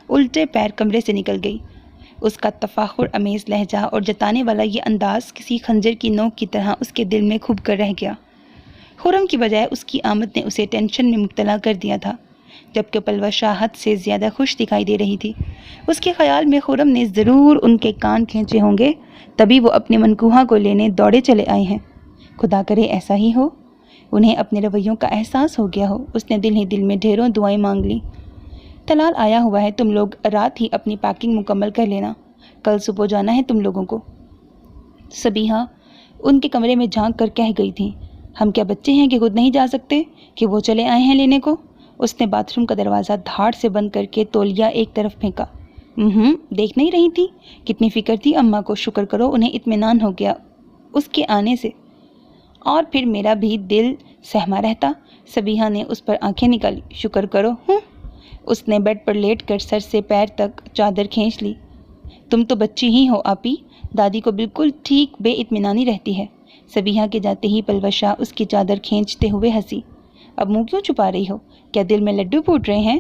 الٹے پیر کمرے سے نکل گئی۔ اس کا تفاخر امیز لہجہ اور جتانے والا یہ انداز کسی خنجر کی نوک کی طرح اس کے دل میں کھب کر رہ گیا۔ خرم کی بجائے اس کی آمد نے اسے ٹینشن میں مبتلا کر دیا تھا، جبکہ پلوشہ حد سے زیادہ خوش دکھائی دے رہی تھی۔ اس کے خیال میں خرم نے ضرور ان کے کان کھینچے ہوں گے، تبھی وہ اپنے منکوہا کو لینے دوڑے چلے آئے ہیں۔ خدا کرے ایسا ہی ہو، انہیں اپنے رویوں کا احساس ہو گیا ہو۔ اس نے دل ہی دل میں ڈھیروں دعائیں مانگ لیں۔ طلال آیا ہوا ہے، تم لوگ رات ہی اپنی پیکنگ مکمل کر لینا، کل صبح جانا ہے تم لوگوں کو۔ سبیحہ ان کے کمرے میں جھانک کر کہہ گئی تھی، ہم کیا بچے ہیں کہ خود نہیں جا سکتے کہ وہ چلے آئے ہیں لینے کو؟ اس نے باتھ روم کا دروازہ دھاڑ سے بند کر کے تولیہ ایک طرف پھینکا۔ دیکھ نہیں رہی تھی کتنی فکر تھی اماں کو، شکر کرو انہیں اطمینان ہو گیا اس کے آنے سے، اور پھر میرا بھی دل سہما رہتا۔ سبیحہ نے اس پر آنکھیں نکالی، شکر کرو۔ اس نے بیڈ پر لیٹ کر سر سے پیر تک چادر کھینچ لی۔ تم تو بچی ہی ہو آپی، دادی کو بالکل ٹھیک بے اطمینانی رہتی ہے۔ سبیحہ کے جاتے ہی پلوشہ اس کی چادر کھینچتے ہوئے ہنسی۔ اب منہ کیوں چھپا رہی ہو؟ کیا دل میں لڈو پھوٹ رہے ہیں؟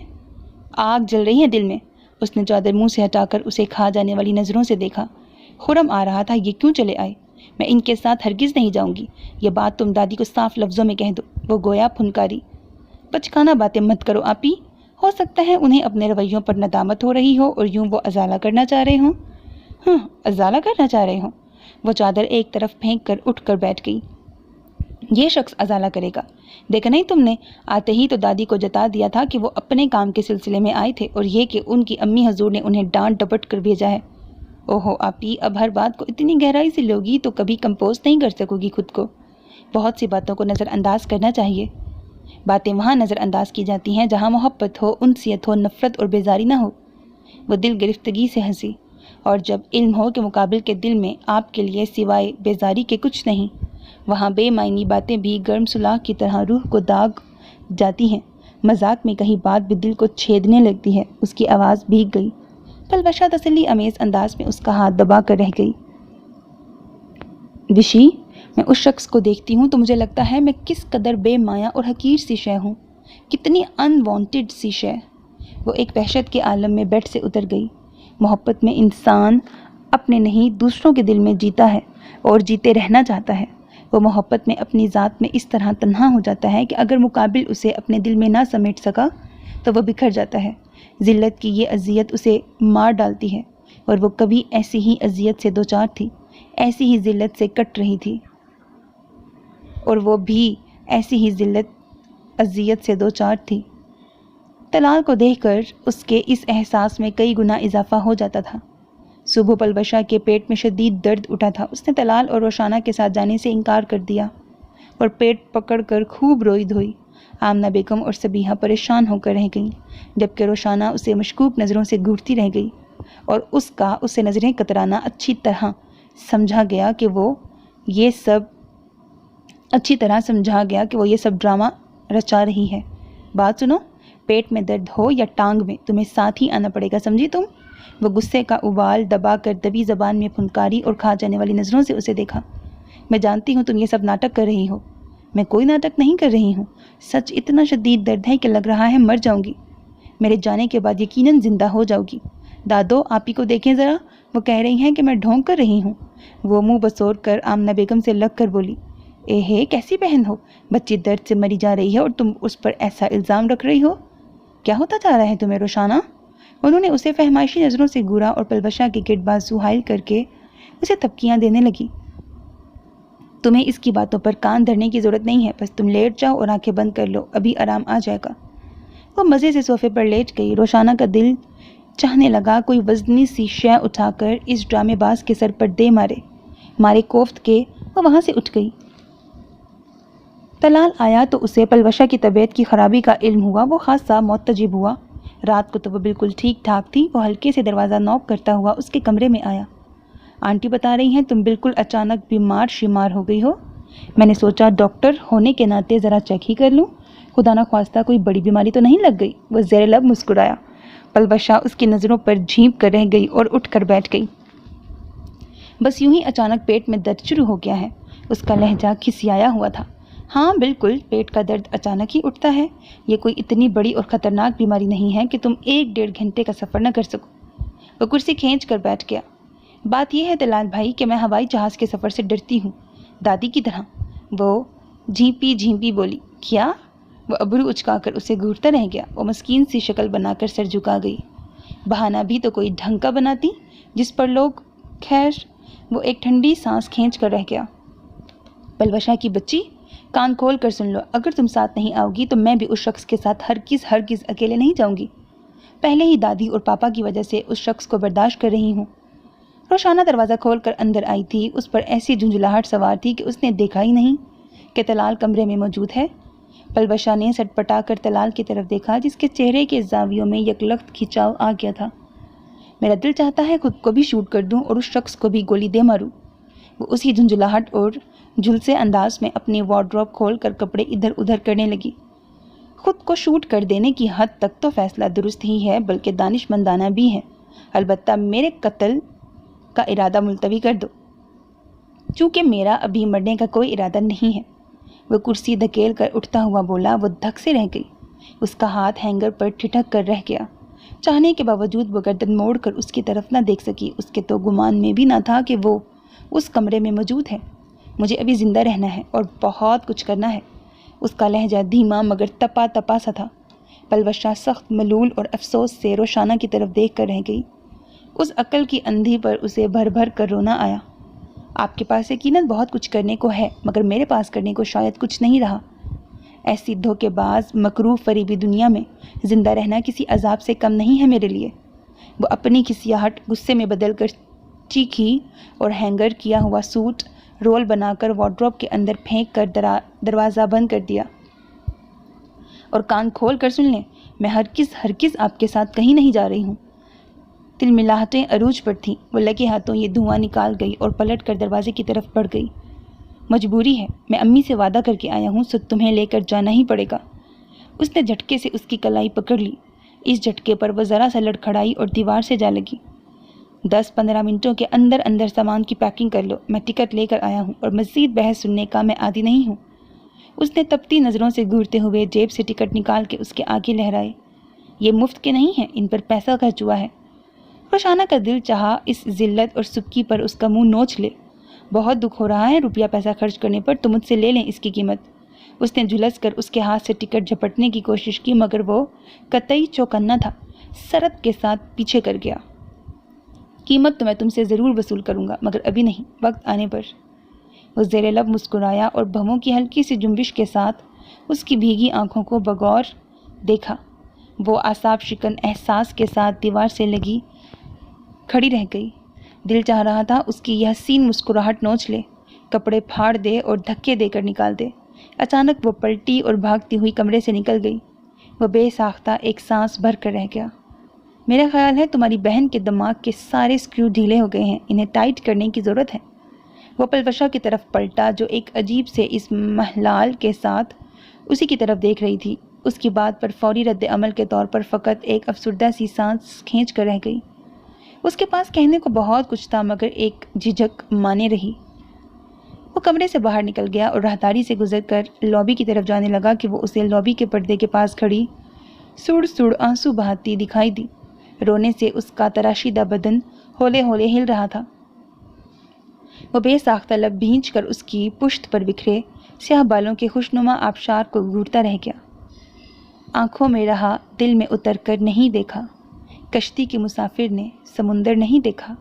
آگ جل رہی ہے دل میں؟ اس نے چادر منہ سے ہٹا کر اسے کھا جانے والی نظروں سے دیکھا۔ خرم آ رہا تھا، یہ کیوں چلے آئے؟ میں ان کے ساتھ ہرگز نہیں جاؤں گی، یہ بات تم دادی کو صاف لفظوں میں کہہ دو۔ وہ گویا پھنکاری، بچکانہ باتیں مت کرو آپی، ہو سکتا ہے انہیں اپنے رویوں پر ندامت ہو رہی ہو اور یوں وہ ازالہ کرنا چاہ رہے ہوں۔ ازالہ کرنا چاہ رہے ہوں؟ وہ چادر ایک طرف پھینک کر اٹھ کر بیٹھ گئی۔ یہ شخص ازالہ کرے گا؟ دیکھا نہیں تم نے، آتے ہی تو دادی کو جتا دیا تھا کہ وہ اپنے کام کے سلسلے میں آئے تھے، اور یہ کہ ان کی امی حضور نے انہیں ڈانٹ ڈپٹ کر بھیجا ہے۔ اوہو آپی، اب ہر بات کو اتنی گہرائی سے لوگی تو کبھی کمپوز نہیں کر سکو گی خود کو۔ بہت سی باتوں کو نظر انداز کرنا چاہیے۔ باتیں وہاں نظر انداز کی جاتی ہیں جہاں محبت ہو، انسیت ہو، نفرت اور بیزاری نہ ہو۔ وہ دل گرفتگی سے ہنسی، اور جب علم ہو کہ مقابل کے دل میں آپ کے لیے سوائے بیزاری کے کچھ نہیں، وہاں بے معنی باتیں بھی گرم سلاخ کی طرح روح کو داغ جاتی ہیں۔ مذاق میں کہیں بات بھی دل کو چھیدنے لگتی ہے۔ اس کی آواز بھیگ گئی۔ پلوشہ تسلی امیز انداز میں اس کا ہاتھ دبا کر رہ گئی۔ وشی، میں اس شخص کو دیکھتی ہوں تو مجھے لگتا ہے میں کس قدر بے مایا اور حقیر سی شے ہوں، کتنی ان وانٹڈ سی شے۔ وہ ایک وحشت کے عالم میں بیڈ سے اتر گئی۔ محبت میں انسان اپنے نہیں دوسروں کے دل میں جیتا ہے اور جیتے رہنا چاہتا ہے۔ وہ محبت میں اپنی ذات میں اس طرح تنہا ہو جاتا ہے کہ اگر مقابل اسے اپنے دل میں نہ سمیٹ سکا تو وہ بکھر جاتا ہے۔ ذلت کی یہ اذیت اسے مار ڈالتی ہے، اور وہ کبھی ایسی ہی اذیت سے دوچار تھی، ایسی ہی ذلت سے کٹ رہی تھی، اور وہ بھی ایسی ہی اذیت سے دوچار تھی۔ طلال کو دیکھ کر اس کے اس احساس میں کئی گنا اضافہ ہو جاتا تھا۔ صبح پلوشہ کے پیٹ میں شدید درد اٹھا تھا۔ اس نے طلال اور روشانہ کے ساتھ جانے سے انکار کر دیا اور پیٹ پکڑ کر خوب روئی دھوئی۔ آمنہ بیگم اور سبیحہ پریشان ہو کر رہ گئیں، جبکہ روشانہ اسے مشکوک نظروں سے گھورتی رہ گئی، اور اسے نظریں کترانا اچھی طرح سمجھا گیا کہ وہ یہ سب ڈرامہ رچا رہی ہے۔ بات سنو، پیٹ میں درد ہو یا ٹانگ میں، تمہیں ساتھ ہی آنا پڑے گا، سمجھی تم؟ وہ غصے کا ابال دبا کر دبی زبان میں پھنکاری اور کھا جانے والی نظروں سے اسے دیکھا۔ میں جانتی ہوں تم یہ سب ناٹک کر رہی ہو۔ میں کوئی ناٹک نہیں کر رہی ہوں، سچ اتنا شدید درد ہے کہ لگ رہا ہے مر جاؤں گی۔ میرے جانے کے بعد یقیناً زندہ ہو جاؤ گی۔ دادو آپ ہی کو دیکھیں ذرا، وہ کہہ رہی ہیں کہ میں ڈھونگ کر رہی ہوں۔ وہ منہ بسور کر آمنہ بیگم سے لگ کر بولی، اے ہے کیسی بہن ہو، بچی درد سے مری جا رہی ہے اور تم اس پر ایسا الزام رکھ رہی ہو؟ کیا ہوتا جا رہا ہے تمہیں روشانہ؟ انہوں نے اسے فہمائشی نظروں سے گورا اور پلوشا کے گرد بازو حائل کر کے اسے تھپکیاں دینے لگی۔ تمہیں اس کی باتوں پر کان دھرنے کی ضرورت نہیں ہے، بس تم لیٹ جاؤ اور آنکھیں بند کر لو، ابھی آرام آ جائے گا۔ وہ مزے سے صوفے پر لیٹ گئی۔ روشانہ کا دل چاہنے لگا کوئی وزنی سی شے اٹھا کر اس ڈرامے باز کے سر پر دے مارے کوفت کے۔ وہ وہاں سے اٹھ گئی۔ طلال آیا تو اسے پلوشا کی طبیعت کی خرابی کا علم ہوا۔ وہ خاصا متجب ہوا۔ رات کو تو وہ بالکل ٹھیک ٹھاک تھی۔ وہ ہلکے سے دروازہ نوک کرتا ہوا اس کے کمرے میں آیا۔ آنٹی بتا رہی ہیں تم بالکل اچانک بیمار شمار ہو گئی ہو۔ میں نے سوچا ڈاکٹر ہونے کے ناطے ذرا چیک ہی کر لوں، خدا نہ خواستہ کوئی بڑی بیماری تو نہیں لگ گئی۔ وہ زیر لب مسکرایا۔ پلوشا اس کی نظروں پر جھینپ کر رہ گئی اور اٹھ کر بیٹھ گئی۔ بس یوں ہی اچانک پیٹ میں درد شروع ہو گیا ہے۔ اس کا لہجہ کھسیایا ہوا تھا۔ ہاں بالکل، پیٹ کا درد اچانک ہی اٹھتا ہے۔ یہ کوئی اتنی بڑی اور خطرناک بیماری نہیں ہے کہ تم 1-1.5 گھنٹے کا سفر نہ کر سکو۔ وہ کرسی کھینچ کر بیٹھ گیا۔ بات یہ ہے طلال بھائی کہ میں ہوائی جہاز کے سفر سے ڈرتی ہوں، دادی کی طرح۔ وہ جھیپی بولی۔ کیا؟ وہ ابرو اچکا کر اسے گھورتا رہ گیا۔ وہ مسکین سی شکل بنا کر سر جھکا گئی۔ بہانہ بھی تو کوئی ڈھنگ کا بناتی جس پر لوگ خیر۔ وہ ایک ٹھنڈی سانس کھینچ کر رہ گیا۔ پلوشا کی بچی، کان کھول کر سن لو، اگر تم ساتھ نہیں آؤ گی تو میں بھی اس شخص کے ساتھ ہرگز اکیلے نہیں جاؤں گی۔ پہلے ہی دادی اور پاپا کی وجہ سے اس شخص کو برداشت کر رہی ہوں۔ روشانہ دروازہ کھول کر اندر آئی تھی۔ اس پر ایسی جھنجھلاہٹ سوار تھی کہ اس نے دیکھا ہی نہیں کہ طلال کمرے میں موجود ہے۔ پلوشا نے سٹ پٹا کر طلال کی طرف دیکھا جس کے چہرے کے زاویوں میں یکلخت کھنچاؤ آ گیا تھا۔ میرا دل چاہتا ہے خود کو بھی شوٹ کر دوں اور اس شخص کو بھی گولی دے ماروں۔ وہ اسی جھنجھلاہٹ اور جھلسے انداز میں اپنی وارڈروب کھول کر کپڑے ادھر ادھر کرنے لگی۔ خود کو شوٹ کر دینے کی حد تک تو فیصلہ درست ہی ہے، بلکہ دانشمندانہ بھی ہے۔ البتہ میرے قتل کا ارادہ ملتوی کر دو، چونکہ میرا ابھی مرنے کا کوئی ارادہ نہیں ہے۔ وہ کرسی دھکیل کر اٹھتا ہوا بولا۔ وہ دھک سے رہ گئی۔ اس کا ہاتھ ہینگر پر ٹھٹک کر رہ گیا۔ چاہنے کے باوجود وہ گردن موڑ کر اس کی طرف نہ دیکھ سکی۔ اس کے تو گمان میں بھی نہ تھا کہ وہ اس کمرے میں موجود ہے۔ مجھے ابھی زندہ رہنا ہے اور بہت کچھ کرنا ہے۔ اس کا لہجہ دھیما مگر تپا سا تھا۔ پلوشا سخت ملول اور افسوس سے روشانہ کی طرف دیکھ کر رہ گئی۔ اس عقل کی اندھی پر اسے بھر بھر کر رونا آیا۔ آپ کے پاس یقیناً بہت کچھ کرنے کو ہے، مگر میرے پاس کرنے کو شاید کچھ نہیں رہا۔ ایسی دھوکے باز مکروہ فریبی دنیا میں زندہ رہنا کسی عذاب سے کم نہیں ہے میرے لیے۔ وہ اپنی کھسیاہٹ غصے میں بدل کر چیخی اور ہینگر کیا ہوا سوٹ رول بنا کر وارڈروب کے اندر پھینک کر دروازہ بند کر دیا۔ اور کان کھول کر سن لیں، میں ہرگز آپ کے ساتھ کہیں نہیں جا رہی ہوں۔ تلملاہٹیں عروج پر تھیں۔ وہ لگے ہاتھوں یہ دھواں نکال گئی اور پلٹ کر دروازے کی طرف بڑھ گئی۔ مجبوری ہے، میں امی سے وعدہ کر کے آیا ہوں، سو تمہیں لے کر جانا ہی پڑے گا۔ اس نے جھٹکے سے اس کی کلائی پکڑ لی۔ اس جھٹکے پر وہ ذرا سا لڑکھڑائی اور دیوار سے جا لگی۔ 10-15 منٹوں کے اندر سامان کی پیکنگ کر لو، میں ٹکٹ لے کر آیا ہوں اور مزید بحث سننے کا میں عادی نہیں ہوں۔ اس نے تپتی نظروں سے گھورتے ہوئے جیب سے ٹکٹ نکال کے اس کے آگے لہرائے۔ یہ مفت کے نہیں ہیں، ان پر پیسہ خرچ ہوا ہے۔ روشانہ کا دل چاہا اس ذلت اور سبکی پر اس کا منہ نوچ لے۔ بہت دکھ ہو رہا ہے روپیہ پیسہ خرچ کرنے پر، تو مجھ سے لے لیں اس کی قیمت۔ اس نے جھلس کر اس کے ہاتھ سے ٹکٹ جھپٹنے کی کوشش کی، مگر وہ قطعی چوکنا تھا، سرعت کے ساتھ پیچھے کر گیا۔ قیمت تو میں تم سے ضرور وصول کروں گا، مگر ابھی نہیں، وقت آنے پر۔ وہ زیر لب مسکرایا اور بھووں کی ہلکی سی جنبش کے ساتھ اس کی بھیگی آنکھوں کو بغور دیکھا۔ وہ اعصاب شکن احساس کے ساتھ دیوار سے لگی کھڑی رہ گئی۔ دل چاہ رہا تھا اس کی یہ حسین مسکراہٹ نوچ لے، کپڑے پھاڑ دے اور دھکے دے کر نکال دے۔ اچانک وہ پلٹی اور بھاگتی ہوئی کمرے سے نکل گئی۔ وہ بے ساختہ ایک سانس بھر کر رہ گیا۔ میرا خیال ہے تمہاری بہن کے دماغ کے سارے سکریو ڈھیلے ہو گئے ہیں، انہیں ٹائٹ کرنے کی ضرورت ہے۔ وہ پلوشا کی طرف پلٹا جو ایک عجیب سے اس محلال کے ساتھ اسی کی طرف دیکھ رہی تھی۔ اس کی بات پر فوری رد عمل کے طور پر فقط ایک افسردہ سی سانس کھینچ کر رہ گئی۔ اس کے پاس کہنے کو بہت کچھ تھا مگر ایک جھجک مانے رہی۔ وہ کمرے سے باہر نکل گیا اور راہداری سے گزر کر لابی کی طرف جانے لگا کہ وہ اسے لابی کے پردے کے پاس کھڑی سڑ سڑ آنسو بہاتی دکھائی دی۔ رونے سے اس کا تراشیدہ بدن ہولے ہولے ہل رہا تھا۔ وہ بے ساختہ لب بھینچ کر اس کی پشت پر بکھرے سیاہ بالوں کے خوشنما آبشار کو گھورتا رہ گیا۔ آنکھوں میں رہا، دل میں اتر کر نہیں دیکھا۔ کشتی کے مسافر نے سمندر نہیں دیکھا۔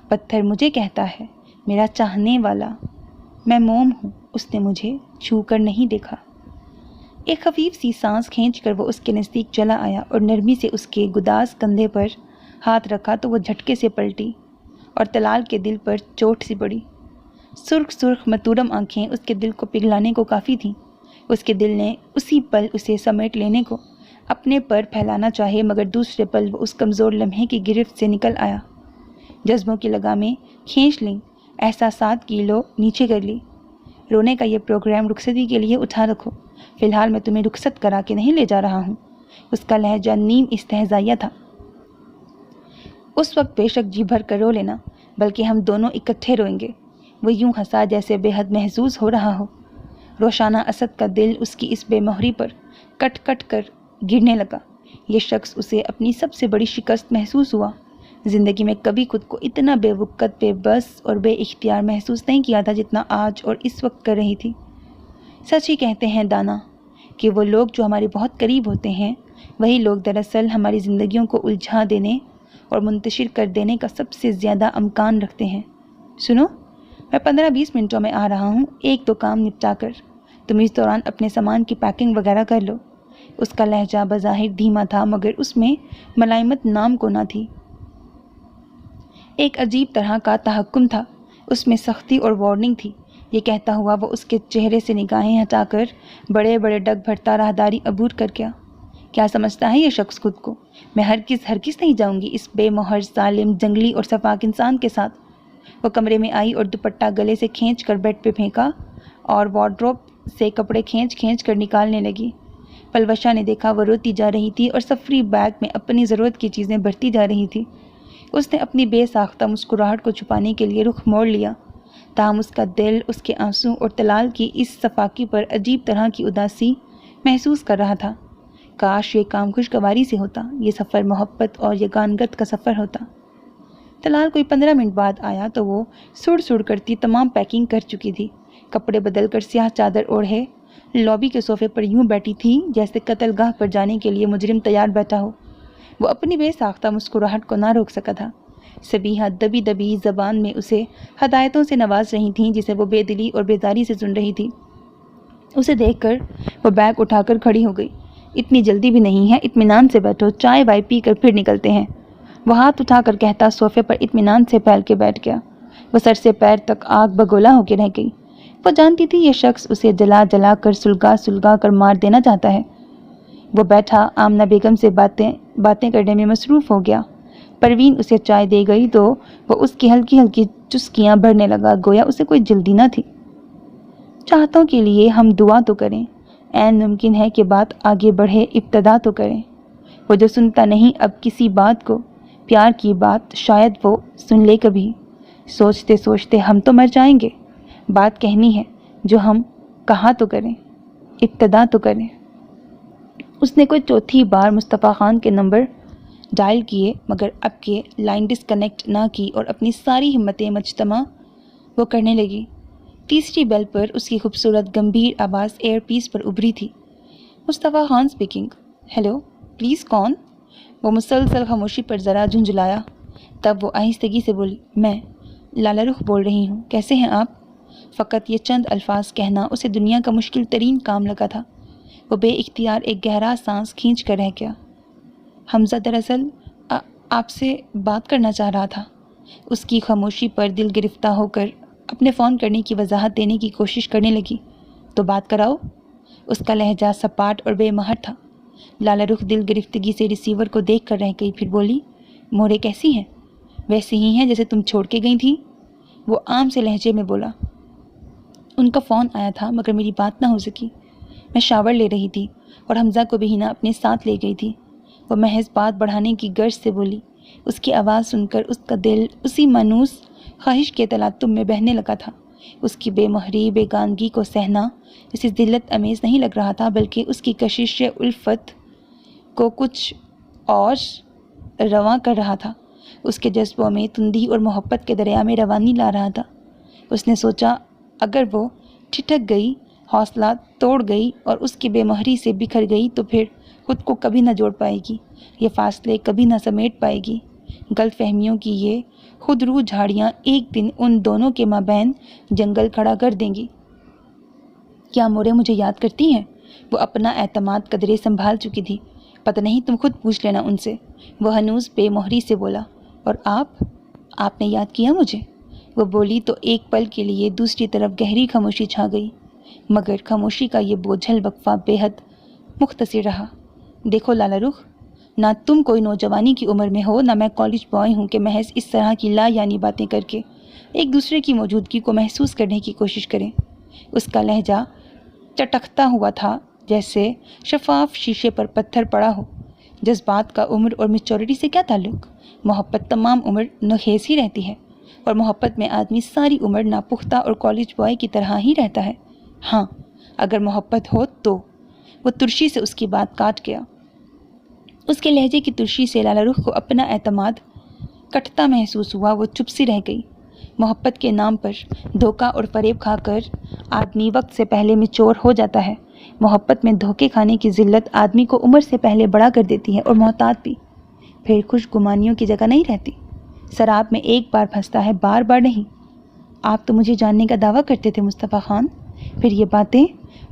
پتھر مجھے کہتا ہے میرا چاہنے والا، میں موم ہوں، اس نے مجھے چھو کر نہیں دیکھا۔ ایک خفیف سی سانس کھینچ کر وہ اس کے نزدیک چلا آیا اور نرمی سے اس کے گداز کندھے پر ہاتھ رکھا تو وہ جھٹکے سے پلٹی اور طلال کے دل پر چوٹ سی پڑی۔ سرخ سرخ متورم آنکھیں اس کے دل کو پگھلانے کو کافی تھیں۔ اس کے دل نے اسی پل اسے سمیٹ لینے کو اپنے پر پھیلانا چاہے مگر دوسرے پل وہ اس کمزور لمحے کی گرفت سے نکل آیا۔ جذبوں کی لگامیں کھینچ لیں، احساسات کی لو نیچے کر لی۔ رونے کا یہ پروگرام رخصتی کے لیے اٹھا رکھو، فی الحال میں تمہیں رخصت کرا کے نہیں لے جا رہا ہوں۔ اس کا لہجہ نیم استہزائیہ تھا۔ اس وقت بے شک جی بھر کر رو لینا، بلکہ ہم دونوں اکٹھے روئیں گے۔ وہ یوں ہنسا جیسے بے حد محظوظ ہو رہا ہو۔ روشانہ اسد کا دل اس کی اس بے مہری پر کٹ کٹ کر گرنے لگا۔ یہ شخص اسے اپنی سب سے بڑی شکست محسوس ہوا۔ زندگی میں کبھی خود کو اتنا بے وقت، بے بس اور بے اختیار محسوس نہیں کیا تھا جتنا آج اور اس وقت کر رہی تھی۔ سچ ہی کہتے ہیں دانا کہ وہ لوگ جو ہمارے بہت قریب ہوتے ہیں وہی لوگ دراصل ہماری زندگیوں کو الجھا دینے اور منتشر کر دینے کا سب سے زیادہ امکان رکھتے ہیں۔ سنو، میں 15-20 منٹوں میں آ رہا ہوں، ایک دو کام نپٹا کر۔ تم اس دوران اپنے سامان کی پیکنگ وغیرہ کر لو۔ اس کا لہجہ بظاہر دھیما تھا مگر اس میں ملائمت نام کو نہ تھی۔ ایک عجیب طرح کا تحکم تھا اس میں، سختی اور وارننگ تھی۔ یہ کہتا ہوا وہ اس کے چہرے سے نگاہیں ہٹا کر بڑے بڑے ڈگ بھرتا راہداری عبور کر گیا۔ کیا سمجھتا ہے یہ شخص خود کو؟ میں ہرگز نہیں جاؤں گی اس بے مہر، ظالم، جنگلی اور سفاک انسان کے ساتھ۔ وہ کمرے میں آئی اور دوپٹہ گلے سے کھینچ کر بیڈ پہ پھینکا اور وارڈروب سے کپڑے کھینچ کھینچ کر نکالنے لگی۔ پلوشا نے دیکھا وہ روتی جا رہی تھی اور سفری بیگ میں اپنی ضرورت کی چیزیں بھرتی جا رہی تھی۔ اس نے اپنی بے ساختہ مسکراہٹ کو چھپانے کے لیے رخ موڑ لیا، تاہم اس کا دل اس کے آنسو اور طلال کی اس صفاقی پر عجیب طرح کی اداسی محسوس کر رہا تھا۔ کاش یہ کام خوشگواری سے ہوتا، یہ سفر محبت اور یگانگت کا سفر ہوتا۔ طلال کوئی 15 منٹ بعد آیا تو وہ سڑ سڑ کرتی تمام پیکنگ کر چکی تھی۔ کپڑے بدل کر سیاہ چادر اوڑھے لابی کے صوفے پر یوں بیٹھی تھی جیسے قتل گاہ پر جانے کے لیے مجرم تیار بیٹھا ہو۔ وہ اپنی بے ساختہ مسکراہٹ کو نہ روک سکا تھا۔ سبیحہ دبی دبی زبان میں اسے ہدایتوں سے نواز رہی تھیں جسے وہ بے دلی اور بیزاری سے سن رہی تھی۔ اسے دیکھ کر وہ بیگ اٹھا کر کھڑی ہو گئی۔ اتنی جلدی بھی نہیں ہے، اطمینان سے بیٹھو، چائے وائے پی کر پھر نکلتے ہیں۔ وہ ہاتھ اٹھا کر کہتا صوفے پر اطمینان سے پھیل کے بیٹھ گیا۔ وہ سر سے پیر تک آگ بگولا ہو کے رہ گئی۔ وہ جانتی تھی یہ شخص اسے جلا جلا کر سلگا سلگا کر مار دینا چاہتا ہے۔ وہ بیٹھا آمنہ بیگم سے باتیں کرنے میں مصروف ہو گیا۔ پروین اسے چائے دے گئی تو وہ اس کی ہلکی ہلکی چسکیاں بھرنے لگا، گویا اسے کوئی جلدی نہ تھی۔ چاہتوں کے لیے ہم دعا تو کریں، عین ممکن ہے کہ بات آگے بڑھے، ابتدا تو کریں۔ وہ جو سنتا نہیں اب کسی بات کو، پیار کی بات شاید وہ سن لے کبھی۔ سوچتے سوچتے ہم تو مر جائیں گے۔ بات کہنی ہے جو ہم کہا تو کریں، ابتدا تو کریں۔ اس نے کوئی چوتھی بار مصطفیٰ خان کے نمبر ڈائل کیے مگر اب کے لائن ڈسکنیکٹ نہ کی اور اپنی ساری ہمتیں مجتمع وہ کرنے لگی۔ تیسری بیل پر اس کی خوبصورت گمبھیر آواز ایئر پیس پر ابھری تھی۔ مصطفیٰ خان اسپیکنگ۔ ہیلو، پلیز کون؟ وہ مسلسل خاموشی پر ذرا جھنجھلایا، تب وہ آہستگی سے بولی، میں لالا رخ بول رہی ہوں، کیسے ہیں آپ؟ فقط یہ چند الفاظ کہنا اسے دنیا کا مشکل ترین کام لگا تھا۔ وہ بے اختیار ایک گہرا سانس کھینچ کر رہ گیا۔ حمزہ دراصل آپ سے بات کرنا چاہ رہا تھا۔ اس کی خاموشی پر دل گرفتہ ہو کر اپنے فون کرنے کی وضاحت دینے کی کوشش کرنے لگی۔ تو بات کراؤ۔ اس کا لہجہ سپاٹ اور بے مہر تھا۔ لالا رخ دل گرفتگی سے ریسیور کو دیکھ کر رہ گئی، پھر بولی، مورے کیسی ہیں؟ ویسے ہی ہیں جیسے تم چھوڑ کے گئی تھی، وہ عام سے لہجے میں بولا۔ ان کا فون آیا تھا مگر میری بات نہ ہو سکی۔ میں شاور لے رہی تھی اور حمزہ کو بھی ہنا اپنے ساتھ لے گئی تھی۔ وہ محض بات بڑھانے کی غرض سے بولی۔ اس کی آواز سن کر اس کا دل اسی مانوس خواہش کے تلاطم میں بہنے لگا تھا۔ اس کی بے مہری بیگانگی کو سہنا اسے ذلت امیز نہیں لگ رہا تھا، بلکہ اس کی کشش الفت کو کچھ اور رواں کر رہا تھا، اس کے جذبوں میں تندی اور محبت کے دریا میں روانی لا رہا تھا۔ اس نے سوچا اگر وہ ٹھٹک گئی، حوصلہ توڑ گئی اور اس کی بے مہری سے بکھر گئی تو پھر خود کو کبھی نہ جوڑ پائے گی، یہ فاصلے کبھی نہ سمیٹ پائے گی۔ غلط فہمیوں کی یہ خود رو جھاڑیاں ایک دن ان دونوں کے مابین جنگل کھڑا کر دیں گی۔ کیا مورے مجھے یاد کرتی ہیں؟ وہ اپنا اعتماد قدرے سنبھال چکی تھی۔ پتہ نہیں، تم خود پوچھ لینا ان سے، وہ ہنوز بے مہری سے بولا۔ اور آپ نے یاد کیا مجھے؟ وہ بولی تو ایک پل کے لیے دوسری طرف گہری خاموشی چھا گئی، مگر خاموشی کا یہ بوجھل وقفہ بے حد مختصر رہا۔ دیکھو لالا رخ، نہ تم کوئی نوجوانی کی عمر میں ہو، نہ میں کالج بوائے ہوں کہ محض اس طرح کی لا یعنی باتیں کر کے ایک دوسرے کی موجودگی کو محسوس کرنے کی کوشش کریں۔ اس کا لہجہ چٹکتا ہوا تھا جیسے شفاف شیشے پر پتھر پڑا ہو۔ جذبات کا عمر اور میچورٹی سے کیا تعلق؟ محبت تمام عمر نوخیز ہی رہتی ہے، اور محبت میں آدمی ساری عمر ناپختہ اور کالج بوائے کی طرح ہی رہتا ہے۔ ہاں، اگر محبت ہو تو۔ وہ ترشی سے اس کی بات کاٹ گیا۔ اس کے لہجے کی ترشی سے لالا رخ کو اپنا اعتماد کٹتا محسوس ہوا۔ وہ چپ سی رہ گئی۔ محبت کے نام پر دھوکہ اور فریب کھا کر آدمی وقت سے پہلے میچور ہو جاتا ہے۔ محبت میں دھوکے کھانے کی ذلت آدمی کو عمر سے پہلے بڑا کر دیتی ہے، اور محتاط بھی۔ پھر خوش گمانیوں کی جگہ نہیں رہتی۔ شراب میں ایک بار پھنستا ہے، بار بار نہیں۔ آپ تو مجھے جاننے کا دعویٰ کرتے تھے مصطفیٰ خان، پھر یہ باتیں،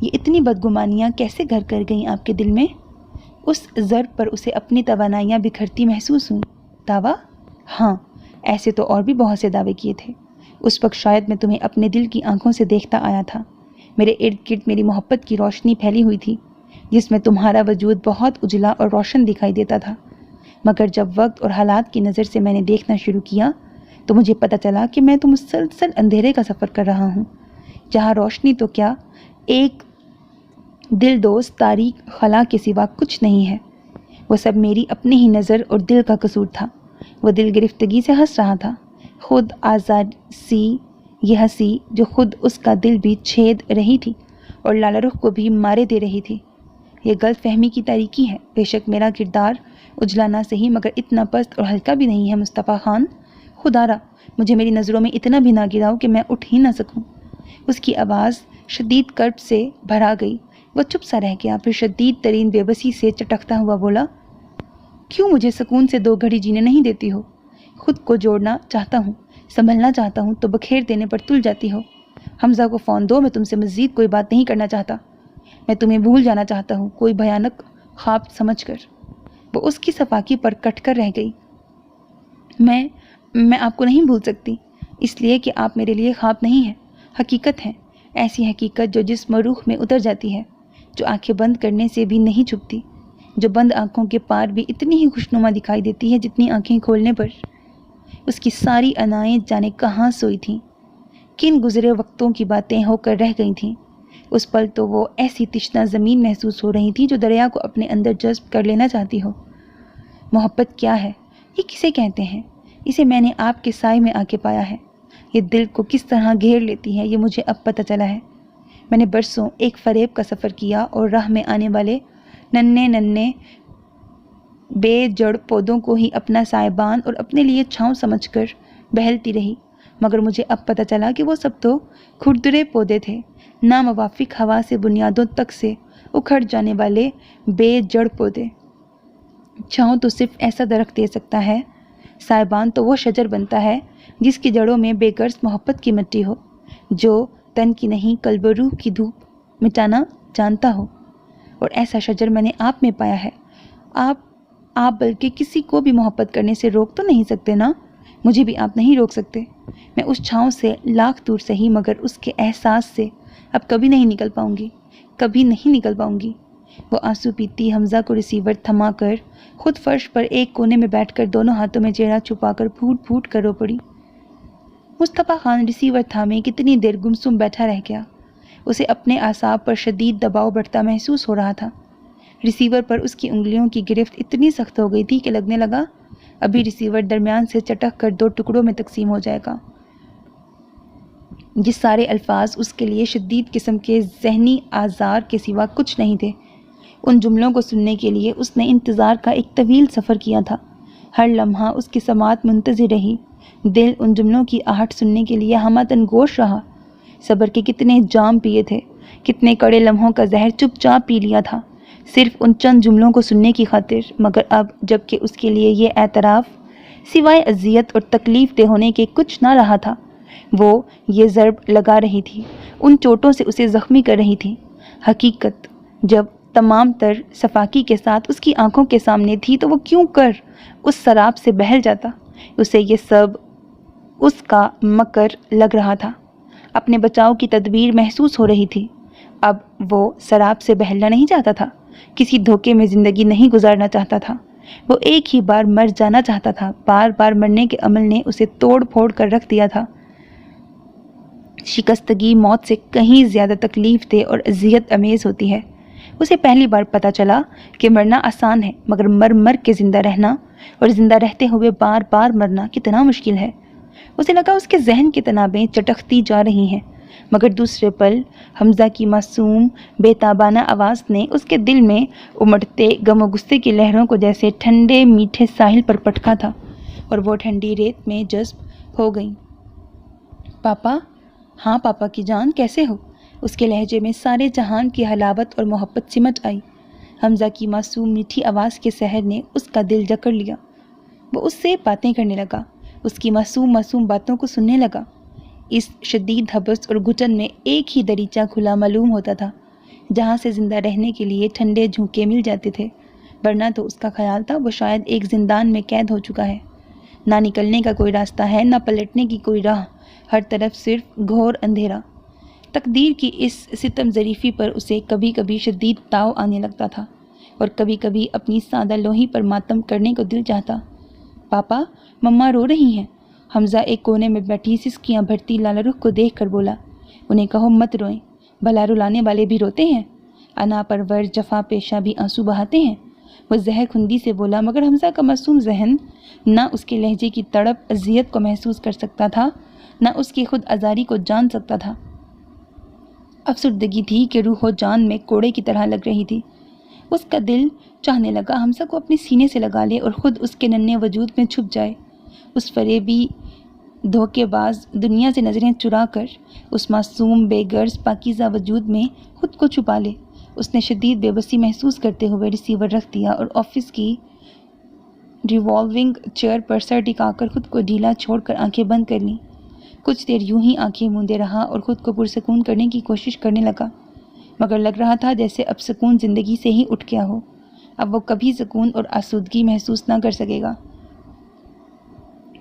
یہ اتنی بدگمانیاں کیسے گھر کر گئیں آپ کے دل میں؟ اس ضرب پر اسے اپنی توانائیاں بکھرتی محسوس ہوئیں۔ دعویٰ؟ ہاں، ایسے تو اور بھی بہت سے دعوے کیے تھے۔ اس وقت شاید میں تمہیں اپنے دل کی آنکھوں سے دیکھتا آیا تھا۔ میرے ارد گرد میری محبت کی روشنی پھیلی ہوئی تھی، جس میں تمہارا وجود بہت اجلا اور روشن دکھائی دیتا تھا۔ مگر جب وقت اور حالات کی نظر سے میں نے دیکھنا شروع کیا تو مجھے پتہ چلا کہ میں تو مسلسل اندھیرے کا سفر کر رہا ہوں، جہاں روشنی تو کیا، ایک دل دوست تاریک خلا کے سوا کچھ نہیں ہے۔ وہ سب میری اپنی ہی نظر اور دل کا قصور تھا۔ وہ دل گرفتگی سے ہنس رہا تھا، خود آزاد سی یہ ہنسی جو خود اس کا دل بھی چھید رہی تھی اور لالا رخ کو بھی مارے دے رہی تھی۔ یہ غلط فہمی کی تاریکی ہے۔ بے شک میرا کردار اجلانا صحیح مگر اتنا پست اور ہلکا بھی نہیں ہے مصطفیٰ خان۔ خدا را، مجھے میری نظروں میں اتنا بھی نہ گراؤ کہ میں اٹھ ہی نہ سکوں۔ اس کی آواز شدید کرب سے بھرا گئی۔ وہ چپ سا رہ گیا، پھر شدید ترین بے بسی سے چٹکتا ہوا بولا، کیوں مجھے سکون سے 2 گھڑی جینے نہیں دیتی ہو؟ خود کو جوڑنا چاہتا ہوں، سنبھلنا چاہتا ہوں تو بکھیر دینے پر تل جاتی ہو۔ حمزہ کو فون دو، میں تم سے مزید کوئی بات نہیں کرنا چاہتا۔ میں تمہیں بھول جانا چاہتا ہوں، کوئی بھیانک خواب سمجھ کر۔ وہ اس کی صفاکی پر کٹ کر رہ گئی۔ میں آپ کو نہیں بھول سکتی، اس لیے کہ آپ میرے لیے خواب نہیں ہیں، حقیقت ہے، ایسی حقیقت جو جسم و روح میں اتر جاتی ہے، جو آنکھیں بند کرنے سے بھی نہیں چھپتی، جو بند آنکھوں کے پار بھی اتنی ہی خوشنما دکھائی دیتی ہے جتنی آنکھیں کھولنے پر۔ اس کی ساری انائیں جانے کہاں سوئی تھیں، کن گزرے وقتوں کی باتیں ہو کر رہ گئی تھیں۔ اس پل تو وہ ایسی تشنہ زمین محسوس ہو رہی تھی جو دریا کو اپنے اندر جذب کر لینا چاہتی ہو۔ محبت کیا ہے؟ یہ کسے کہتے ہیں؟ اسے میں نے آپ کے سائے میں آ کے پایا ہے۔ یہ دل کو کس طرح گھیر لیتی ہے، یہ مجھے اب پتہ چلا ہے۔ میں نے برسوں ایک فریب کا سفر کیا اور راہ میں آنے والے ننھے بے جڑ پودوں کو ہی اپنا سائبان اور اپنے لیے چھاؤں سمجھ کر بہلتی رہی، مگر مجھے اب پتہ چلا کہ وہ سب تو کھردرے پودے تھے، ناموافق ہوا سے بنیادوں تک سے اکھڑ جانے والے بے جڑ پودے۔ چھاؤں تو صرف ایسا درخت دے سکتا ہے، سائبان تو وہ شجر بنتا ہے جس کی جڑوں میں بے غرض محبت کی مٹی ہو، جو تن کی نہیں قلب و روح کی دھوپ مٹانا جانتا ہو، اور ایسا شجر میں نے آپ میں پایا ہے۔ آپ بلکہ کسی کو بھی محبت کرنے سے روک تو نہیں سکتے نا؟ مجھے بھی آپ نہیں روک سکتے۔ میں اس چھاؤں سے لاکھ دور سہی، مگر اس کے احساس سے اب کبھی نہیں نکل پاؤں گی، کبھی نہیں نکل پاؤں گی۔ وہ آنسو پیتی حمزہ کو ریسیور تھما کر خود فرش پر ایک کونے میں بیٹھ کر دونوں ہاتھوں میں چہرہ چھپا کر پھوٹ پھوٹ کر رو پڑی۔ مصطفیٰ خان ریسیور تھامے کتنی دیر گمسم بیٹھا رہ گیا۔ اسے اپنے اعصاب پر شدید دباؤ بڑھتا محسوس ہو رہا تھا۔ ریسیور پر اس کی انگلیوں کی گرفت اتنی سخت ہو گئی تھی کہ لگنے لگا ابھی ریسیور درمیان سے چٹک کر 2 ٹکڑوں میں تقسیم ہو جائے گا۔ یہ سارے الفاظ اس کے لیے شدید قسم کے ذہنی آزار کے سوا کچھ نہیں تھے۔ ان جملوں کو سننے کے لیے اس نے انتظار کا ایک طویل سفر کیا تھا۔ ہر لمحہ اس کی سماعت منتظر رہی۔ دل ان جملوں کی آہٹ سننے کے لیے ہمدن گوش رہا۔ صبر کے کتنے جام پیے تھے، کتنے کڑے لمحوں کا زہر چپ چاپ پی لیا تھا، صرف ان چند جملوں کو سننے کی خاطر۔ مگر اب جب کہ اس کے لیے یہ اعتراف سوائے اذیت اور تکلیف دہ ہونے کے کچھ نہ رہا تھا، وہ یہ ضرب لگا رہی تھی، ان چوٹوں سے اسے زخمی کر رہی تھی۔ حقیقت جب تمام تر صفاکی کے ساتھ اس کی آنکھوں کے سامنے تھی تو وہ کیوں کر اس سراب سے بہل جاتا؟ اسے یہ سب اس کا مکر لگ رہا تھا، اپنے بچاؤ کی تدبیر محسوس ہو رہی تھی۔ اب وہ سراب سے بہلنا نہیں چاہتا تھا، کسی دھوکے میں زندگی نہیں گزارنا چاہتا تھا، وہ ایک ہی بار مر جانا چاہتا تھا۔ بار بار مرنے کے عمل نے اسے توڑ پھوڑ کر رکھ دیا تھا۔ شکستگی موت سے کہیں زیادہ تکلیف دہ اور اذیت امیز ہوتی ہے۔ اسے پہلی بار پتہ چلا کہ مرنا آسان ہے، مگر مر کے زندہ رہنا اور زندہ رہتے ہوئے بار بار مرنا کتنا مشکل ہے۔ اسے لگا اس کے ذہن کی تنابیں چٹکتی جا رہی ہیں، مگر دوسرے پل حمزہ کی معصوم بے تابانہ آواز نے اس کے دل میں امڑتے غم و غصے کی لہروں کو جیسے ٹھنڈے میٹھے ساحل پر پٹکا تھا، اور وہ ٹھنڈی ریت میں جذب ہو گئیں۔ پاپا، ہاں پاپا کی جان، کیسے ہو؟ اس کے لہجے میں سارے جہان کی حلاوت اور محبت سمٹ آئی۔ حمزہ کی معصوم میٹھی آواز کے سحر نے اس کا دل جکڑ لیا۔ وہ اس سے باتیں کرنے لگا، اس کی معصوم باتوں کو سننے لگا۔ اس شدید حبس اور گھٹن میں ایک ہی دریچہ کھلا معلوم ہوتا تھا، جہاں سے زندہ رہنے کے لیے ٹھنڈے جھونکے مل جاتے تھے، ورنہ تو اس کا خیال تھا وہ شاید ایک زندان میں قید ہو چکا ہے۔ نہ نکلنے کا کوئی راستہ ہے، نہ پلٹنے کی کوئی راہ، ہر طرف صرف گھور اندھیرا۔ تقدیر کی اس ستم ظریفی پر اسے کبھی کبھی شدید تاؤ آنے لگتا تھا، اور کبھی کبھی اپنی سادہ لوہی پر ماتم کرنے کو دل چاہتا۔ پاپا، مما رو رہی ہیں۔ حمزہ ایک کونے میں بیٹھی سسکیاں بھرتی لالا رخ کو دیکھ کر بولا۔ انہیں کہو مت روئیں، بھلا رلانے والے بھی روتے ہیں، انا پرور جفا پیشہ بھی آنسو بہاتے ہیں۔ وہ زہر کھندی سے بولا، مگر حمزہ کا معصوم ذہن نہ اس کے لہجے کی تڑپ اذیت کو محسوس کر سکتا تھا، نہ اس کی خود آزاری کو جان سکتا تھا۔ افسردگی تھی کہ روح و جان میں کوڑے کی طرح لگ رہی تھی۔ اس کا دل چاہنے لگا حمزہ کو اپنے سینے سے لگا لے اور خود اس کے ننھے وجود میں چھپ جائے، اس فریبی دھوکے باز دنیا سے نظریں چرا کر اس معصوم بے غرض پاکیزہ وجود میں خود کو چھپا لے۔ اس نے شدید بے بسی محسوس کرتے ہوئے ریسیور رکھ دیا اور آفس کی ریوالونگ چیئر پر سر ٹکا کر خود کو ڈھیلا چھوڑ کر آنکھیں بند کر لیں۔ کچھ دیر یوں ہی آنکھیں موندے رہا اور خود کو پرسکون کرنے کی کوشش کرنے لگا، مگر لگ رہا تھا جیسے اب سکون زندگی سے ہی اٹھ گیا ہو، اب وہ کبھی سکون اور آسودگی محسوس نہ کر سکے گا۔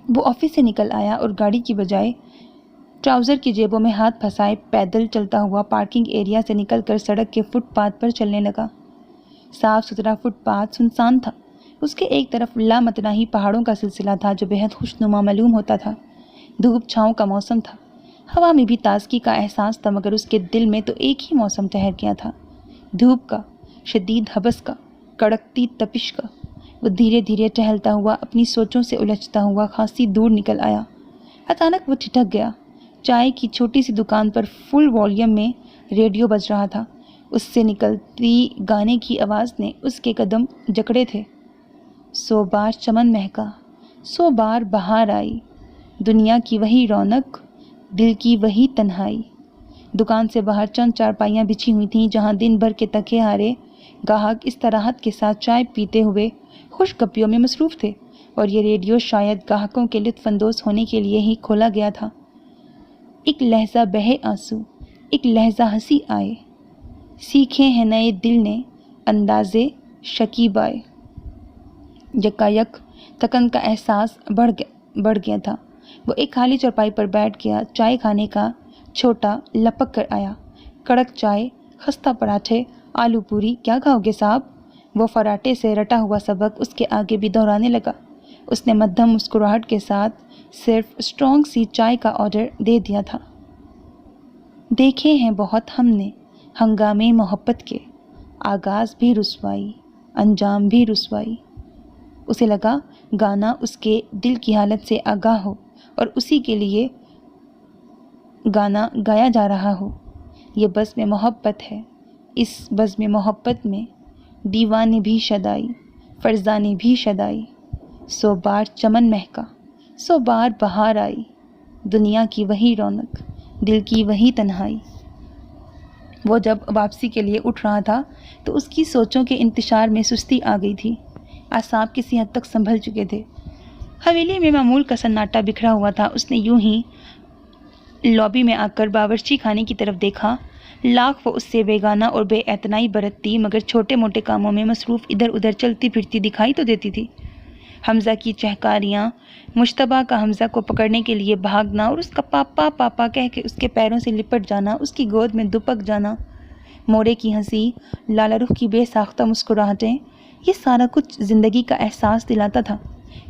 وہ آفس سے نکل آیا اور گاڑی کی بجائے ٹراؤزر کی جیبوں میں ہاتھ پھنسائے پیدل چلتا ہوا پارکنگ ایریا سے نکل کر سڑک کے فٹ پاتھ پر چلنے لگا۔ صاف ستھرا فٹ پاتھ سنسان تھا۔ اس کے ایک طرف لامتناہی پہاڑوں کا سلسلہ تھا جو بہت خوشنما معلوم ہوتا تھا۔ دھوپ چھاؤں کا موسم تھا، ہوا میں بھی تازگی کا احساس تھا، مگر اس کے دل میں تو ایک ہی موسم ٹھہر گیا تھا، دھوپ کا، شدید حبس کا، کڑکتی تپش کا۔ وہ دھیرے دھیرے ٹہلتا ہوا اپنی سوچوں سے الجھتا ہوا خاصی دور نکل آیا۔ اچانک وہ ٹھٹک گیا۔ چائے کی چھوٹی سی دکان پر فل والیوم میں ریڈیو بج رہا تھا۔ اس سے نکلتی گانے کی آواز نے اس کے قدم جکڑے تھے۔ 100 بار چمن مہکا، 100 بار بہار آئی، دنیا کی وہی رونق، دل کی وہی تنہائی۔ دکان سے باہر چند چارپائیاں بچھی ہوئی تھیں جہاں دن بھر کے تھکے ہارے گاہک استراحت کے ساتھ چائے پیتے ہوئے خوش گپیوں میں مصروف تھے، اور یہ ریڈیو شاید گاہکوں کے لطف اندوز ہونے کے لیے ہی کھولا گیا تھا۔ ایک لہجہ بہے آنسو، ایک لہجہ ہنسی آئے، سیکھے ہیں نئے دل نے اندازے شکیب آئے۔ یکایک تھکن کا احساس بڑھ گیا تھا۔ وہ ایک خالی چارپائی پر بیٹھ گیا۔ چائے کھانے کا چھوٹا لپک کر آیا۔ کڑک چائے، خستہ پراٹھے، آلو پوری، کیا کھاؤ گے صاحب؟ وہ فراٹے سے رٹا ہوا سبق اس کے آگے بھی دہرانے لگا۔ اس نے مدھم مسکراہٹ کے ساتھ صرف اسٹرانگ سی چائے کا آرڈر دے دیا تھا۔ دیکھے ہیں بہت ہم نے ہنگامے محبت کے، آغاز بھی رسوائی، انجام بھی رسوائی۔ اسے لگا گانا اس کے دل کی حالت سے آگاہ ہو اور اسی کے لیے گانا گایا جا رہا ہو۔ یہ بزم محبت ہے، اس بزم محبت میں دیوانے بھی شدائی، فرزانے بھی شدائی، 100 بار چمن مہکا، 100 بار بہار آئی، دنیا کی وہی رونق، دل کی وہی تنہائی۔ وہ جب واپسی کے لیے اٹھ رہا تھا تو اس کی سوچوں کے انتشار میں سستی آ گئی تھی، اعصاب کسی حد تک سنبھل چکے تھے۔ حویلی میں معمول کا سناٹا بکھرا ہوا تھا۔ اس نے یوں ہی لابی میں آ کر باورچی خانے کی طرف دیکھا۔ لاکھ وہ اس سے بیگانہ اور بے اعتنائی برتتی مگر چھوٹے موٹے کاموں میں مصروف ادھر ادھر چلتی پھرتی دکھائی تو دیتی تھی۔ حمزہ کی چہکاریاں، مشتبہ کا حمزہ کو پکڑنے کے لیے بھاگنا اور اس کا پاپا پاپا کہہ کے اس کے پیروں سے لپٹ جانا، اس کی گود میں دپک جانا، مورے کی ہنسی، لالا رخ کی بے ساختہ مسکراہٹیں، یہ سارا کچھ زندگی کا احساس دلاتا تھا۔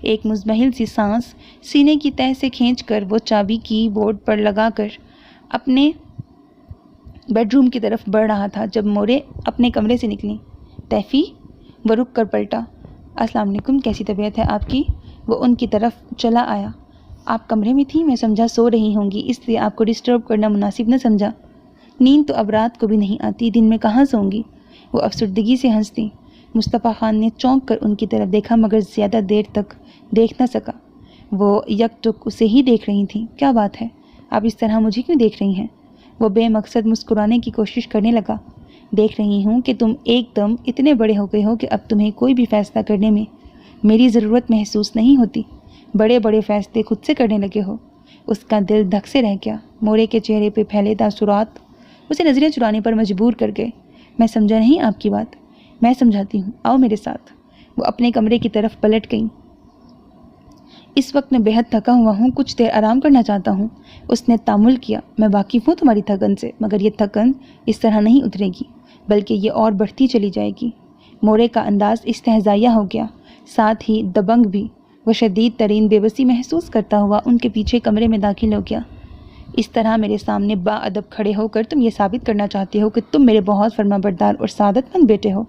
ایک مزمحل سی سانس سینے کی تہہ سے کھینچ کر وہ چابی کی بورڈ پر لگا کر اپنے بیڈ روم کی طرف بڑھ رہا تھا جب مورے اپنے کمرے سے نکلی۔ تیفی؟ وہ رک کر پلٹا۔ السلام علیکم، کیسی طبیعت ہے آپ کی؟ وہ ان کی طرف چلا آیا۔ آپ کمرے میں تھیں، میں سمجھا سو رہی ہوں گی، اس لیے آپ کو ڈسٹرب کرنا مناسب نہ سمجھا۔ نیند تو اب رات کو بھی نہیں آتی، دن میں کہاں سوں گی؟ وہ افسردگی سے ہنستی۔ مصطفیٰ خان نے چونک کر ان کی طرف دیکھا مگر زیادہ دیر تک دیکھ نہ سکا۔ وہ یک ٹک اسے ہی دیکھ رہی تھیں۔ کیا بات ہے؟ آپ اس طرح مجھے کیوں دیکھ رہی ہیں؟ وہ بے مقصد مسکرانے کی کوشش کرنے لگا۔ دیکھ رہی ہوں کہ تم ایک دم اتنے بڑے ہو گئے ہو کہ اب تمہیں کوئی بھی فیصلہ کرنے میں میری ضرورت محسوس نہیں ہوتی، بڑے بڑے فیصلے خود سے کرنے لگے ہو۔ اس کا دل دھک سے رہ گیا۔ مورے کے چہرے پہ پھیلے تاثرات اسے نظریں چرانے پر مجبور کر گئے۔ میں سمجھا نہیں آپ کی بات۔ میں سمجھاتی ہوں، آؤ میرے ساتھ۔ وہ اپنے کمرے کی طرف پلٹ گئیں۔ اس وقت میں بے حد تھکا ہوا ہوں، کچھ دیر آرام کرنا چاہتا ہوں۔ اس نے تامل کیا۔ میں واقف ہوں تمہاری تھکن سے، مگر یہ تھکن اس طرح نہیں اترے گی، بلکہ یہ اور بڑھتی چلی جائے گی۔ مورے کا انداز استہزائیہ ہو گیا، ساتھ ہی دبنگ بھی۔ وہ شدید ترین بے بسی محسوس کرتا ہوا ان کے پیچھے کمرے میں داخل ہو گیا۔ اس طرح میرے سامنے با ادب کھڑے ہو کر تم یہ ثابت کرنا چاہتے ہو کہ تم میرے بہت فرما بردار اور سعادت مند بیٹے ہو۔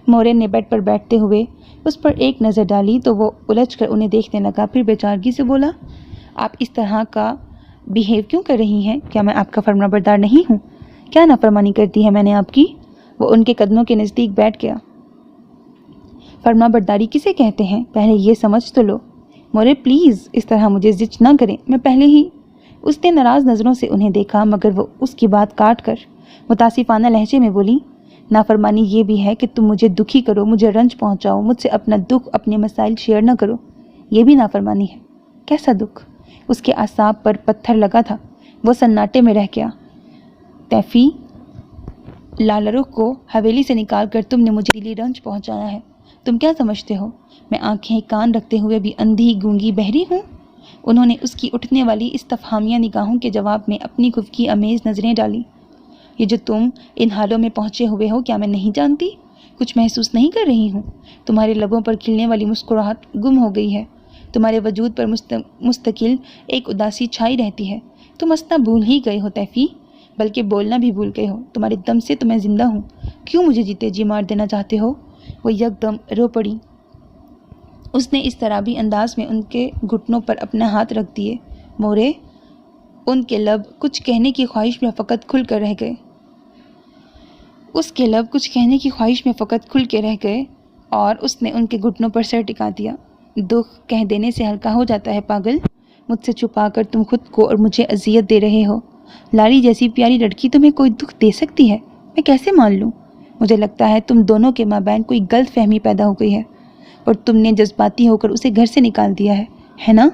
مورے نے بیڈ پر بیٹھتے ہوئے اس پر ایک نظر ڈالی تو وہ الجھ کر انہیں دیکھنے لگا، پھر بیچارگی سے بولا، آپ اس طرح کا بیہیو کیوں کر رہی ہیں؟ کیا میں آپ کا فرما بردار نہیں ہوں؟ کیا نافرمانی کر دی ہے میں نے آپ کی؟ وہ ان کے قدموں کے نزدیک بیٹھ گیا۔ فرما برداری کسے کہتے ہیں پہلے یہ سمجھ تو لو۔ مورے پلیز اس طرح مجھے زچ نہ کریں، میں پہلے ہی۔ اس نے ناراض نظروں سے انہیں دیکھا مگر وہ اس کی بات کاٹ کر متاسفانہ لہجے میں بولی، نافرمانی یہ بھی ہے کہ تم مجھے دکھی کرو، مجھے رنج پہنچاؤ، مجھ سے اپنا دکھ، اپنے مسائل شیئر نہ کرو، یہ بھی نافرمانی ہے۔ کیسا دکھ؟ اس کے اعصاب پر پتھر لگا تھا۔ وہ سناٹے میں رہ گیا۔ تیفی، لالا رخ کو حویلی سے نکال کر تم نے مجھے دلی رنج پہنچایا ہے۔ تم کیا سمجھتے ہو میں آنکھیں کان رکھتے ہوئے بھی اندھی گونگی بہری ہوں؟ انہوں نے اس کی اٹھنے والی استفہامیہ نگاہوں کے جواب میں اپنی خفکی امیز نظریں ڈالی۔ یہ جو تم ان حالوں میں پہنچے ہوئے ہو، کیا میں نہیں جانتی؟ کچھ محسوس نہیں کر رہی ہوں؟ تمہارے لبوں پر کھلنے والی مسکراہٹ گم ہو گئی ہے، تمہارے وجود پر مستقل ایک اداسی چھائی رہتی ہے۔ تم ہنسنا بھول ہی گئے ہو تیفی، بلکہ بولنا بھی بھول گئے ہو۔ تمہارے دم سے تو میں زندہ ہوں، کیوں مجھے جیتے جی مار دینا چاہتے ہو؟ وہ یک دم رو پڑی۔ اس نے اس طرح بھی انداز میں ان کے گھٹنوں پر اپنا ہاتھ رکھ دیے۔ مورے، ان کے لب کچھ کہنے کی خواہش میں فقط کھل کر رہ گئے۔ اس کے لب کچھ کہنے کی خواہش میں فقط کھل کے رہ گئے اور اس نے ان کے گھٹنوں پر سر ٹکا دیا۔ دکھ کہہ دینے سے ہلکا ہو جاتا ہے پاگل، مجھ سے چھپا کر تم خود کو اور مجھے اذیت دے رہے ہو۔ لالی جیسی پیاری لڑکی تمہیں کوئی دکھ دے سکتی ہے؟ میں کیسے مان لوں؟ مجھے لگتا ہے تم دونوں کے مابین کوئی غلط فہمی پیدا ہو گئی ہے اور تم نے جذباتی ہو کر اسے گھر سے نکال دیا ہے نا؟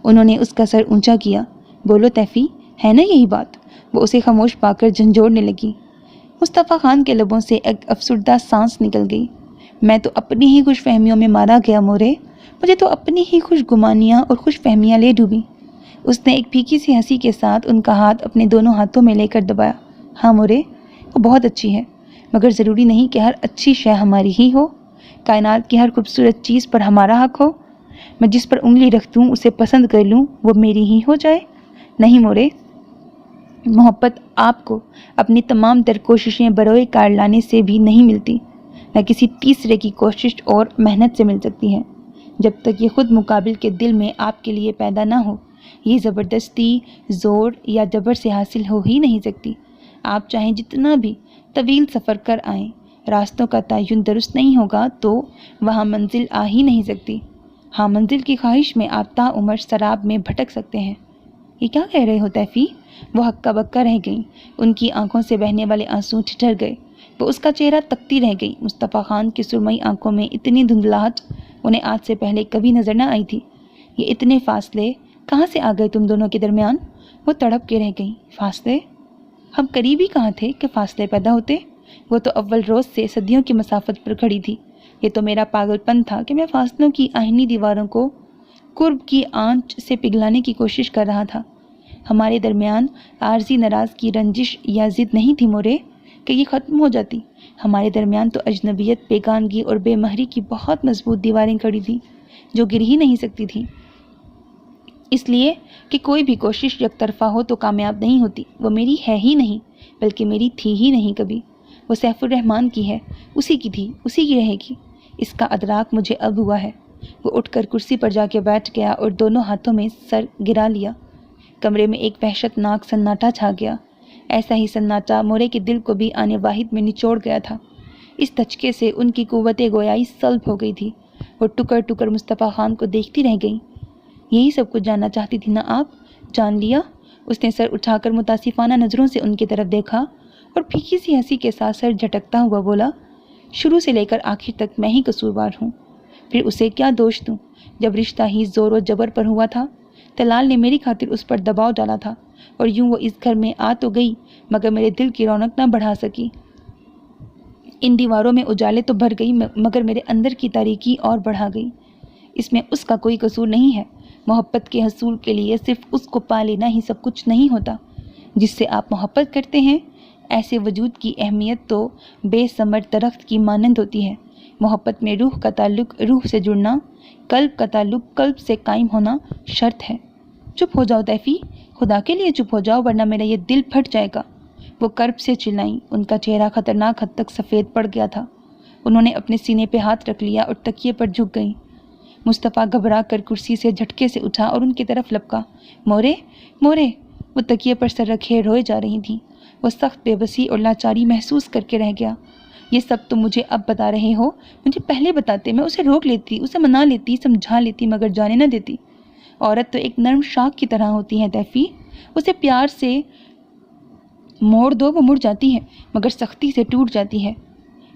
انہوں نے اس کا سر اونچا کیا۔ بولو تیفی، ہے نا یہی بات؟ وہ اسے خاموش پا کر جھنجھوڑنے لگی۔ مصطفیٰ خان کے لبوں سے ایک افسردہ سانس نکل گئی۔ میں تو اپنی ہی خوش فہمیوں میں مارا گیا مورے، مجھے تو اپنی ہی خوش گمانیاں اور خوش فہمیاں لے ڈوبی۔ اس نے ایک پھیکی سی ہنسی کے ساتھ ان کا ہاتھ اپنے دونوں ہاتھوں میں لے کر دبایا۔ ہاں مورے، وہ بہت اچھی ہے، مگر ضروری نہیں کہ ہر اچھی شے ہماری ہی ہو، کائنات کی ہر خوبصورت چیز پر ہمارا حق ہو۔ میں جس پر انگلی رکھ دوں، اسے پسند کر لوں، وہ میری ہی ہو جائے؟ نہیں مورے، محبت آپ کو اپنی تمام تر کوششیں بروئے کار لانے سے بھی نہیں ملتی، نہ کسی تیسرے کی کوشش اور محنت سے مل سکتی ہے۔ جب تک یہ خود مقابل کے دل میں آپ کے لیے پیدا نہ ہو، یہ زبردستی، زور یا جبر سے حاصل ہو ہی نہیں سکتی۔ آپ چاہیں جتنا بھی طویل سفر کر آئیں، راستوں کا تعین درست نہیں ہوگا تو وہاں منزل آ ہی نہیں سکتی۔ ہاں، منزل کی خواہش میں آپ تا عمر سراب میں بھٹک سکتے ہیں۔ یہ کیا کہہ رہے ہو طیفی؟ وہ ہکا بکا رہ گئیں، ان کی آنکھوں سے بہنے والے آنسو ٹھٹر گئے۔ وہ اس کا چہرہ تکتی رہ گئی۔ مصطفیٰ خان کی سرمئی آنکھوں میں اتنی دھندلاہٹ انہیں آج سے پہلے کبھی نظر نہ آئی تھی۔ یہ اتنے فاصلے کہاں سے آ گئے تم دونوں کے درمیان؟ وہ تڑپ کے رہ گئیں۔ فاصلے؟ ہم قریب ہی کہاں تھے کہ فاصلے پیدا ہوتے؟ وہ تو اول روز سے صدیوں کی مسافت پر کھڑی تھی۔ یہ تو میرا پاگل پن تھا کہ میں فاصلوں کی آہنی دیواروں کو قرب کی آنچ سے پگھلانے کی کوشش کر رہا تھا۔ ہمارے درمیان عارضی ناراض کی رنجش یا ضد نہیں تھی مورے کہ یہ ختم ہو جاتی۔ ہمارے درمیان تو اجنبیت، بیگانگی اور بے مہری کی بہت مضبوط دیواریں کھڑی تھیں جو گر ہی نہیں سکتی تھیں، اس لیے کہ کوئی بھی کوشش یک طرفہ ہو تو کامیاب نہیں ہوتی۔ وہ میری ہے ہی نہیں، بلکہ میری تھی ہی نہیں کبھی۔ وہ سیف الرحمن کی ہے، اسی کی تھی، اسی کی رہے گی۔ اس کا ادراک مجھے اب ہوا ہے۔ وہ اٹھ کر کرسی پر جا کے بیٹھ گیا اور دونوں ہاتھوں میں سر گرا لیا۔ کمرے میں ایک وحشت ناک سناٹا چھا گیا۔ ایسا ہی سناٹا مورے کے دل کو بھی آنے واحد میں نچوڑ گیا تھا۔ اس دھچکے سے ان کی قوت گویائی سلب ہو گئی تھی۔ وہ ٹکر ٹکر مصطفیٰ خان کو دیکھتی رہ گئیں۔ یہی سب کچھ جاننا چاہتی تھی نا آپ؟ جان لیا؟ اس نے سر اٹھا کر متاسفانہ نظروں سے ان کی طرف دیکھا اور پھیکی سی ہنسی کے ساتھ سر جھٹکتا ہوا بولا، شروع سے لے کر آخر تک میں ہی قصوروار ہوں۔ پھر اسے کیا دوش دوں جب رشتہ ہی زور و جبر پر ہوا تھا؟ طلال نے میری خاطر اس پر دباؤ ڈالا تھا اور یوں وہ اس گھر میں آ تو گئی مگر میرے دل کی رونق نہ بڑھا سکی۔ ان دیواروں میں اجالے تو بھر گئی مگر میرے اندر کی تاریکی اور بڑھا گئی۔ اس میں اس کا کوئی قصور نہیں ہے۔ محبت کے حصول کے لیے صرف اس کو پا لینا ہی سب کچھ نہیں ہوتا جس سے آپ محبت کرتے ہیں۔ ایسے وجود کی اہمیت تو بے ثمر درخت کی مانند ہوتی ہے۔ محبت میں روح کا تعلق روح سے جڑنا، قلب کا تعلق قلب سے قائم ہونا شرط ہے۔ چپ ہو جاؤ طیفی، خدا کے لیے چپ ہو جاؤ ورنہ میرا یہ دل پھٹ جائے گا۔ وہ کرب سے چلائیں۔ ان کا چہرہ خطرناک حد تک سفید پڑ گیا تھا۔ انہوں نے اپنے سینے پہ ہاتھ رکھ لیا اور تکیے پر جھک گئیں۔ مصطفیٰ گھبرا کر کرسی سے جھٹکے سے اٹھا اور ان کی طرف لپکا۔ مورے، مورے! وہ تکیے پر سر رکھے روئے جا رہی تھیں۔ وہ سخت بے بسی اور لاچاری محسوس کر کے رہ گیا۔ یہ سب تم مجھے اب بتا رہے ہو؟ مجھے پہلے بتاتے، میں اسے روک لیتی، اسے منا لیتی، سمجھا لیتی مگر جانے نہ دیتی۔ عورت تو ایک نرم شاخ کی طرح ہوتی ہے طیفی، اسے پیار سے موڑ دو وہ مڑ جاتی ہے مگر سختی سے ٹوٹ جاتی ہے۔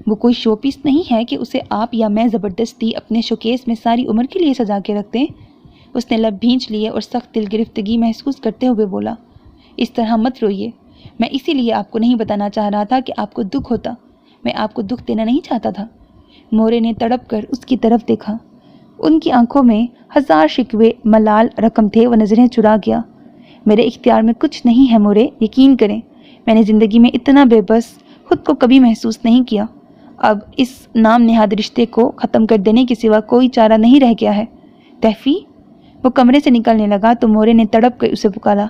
وہ کوئی شو پیس نہیں ہے کہ اسے آپ یا میں زبردستی اپنے شوکیس میں ساری عمر کے لیے سجا کے رکھ دیں۔ اس نے لب بھینچ لیے اور سخت دل گرفتگی محسوس کرتے ہوئے بولا، اس طرح مت روئیے۔ میں اسی لیے آپ کو نہیں بتانا چاہ رہا تھا کہ آپ کو دکھ ہوتا۔ میں آپ کو دکھ دینا نہیں چاہتا تھا۔ مورے نے تڑپ کر اس کی طرف دیکھا۔ ان کی آنکھوں میں ہزار شکوے ملال رقم تھے۔ وہ نظریں چرا گیا۔ میرے اختیار میں کچھ نہیں ہے مورے، یقین کریں۔ میں نے زندگی میں اتنا بے بس خود کو کبھی محسوس نہیں کیا۔ اب اس نام نہاد رشتے کو ختم کر دینے کے سوا کوئی چارہ نہیں رہ گیا ہے۔ طیفی! وہ کمرے سے نکلنے لگا تو مورے نے تڑپ کر اسے پکارا،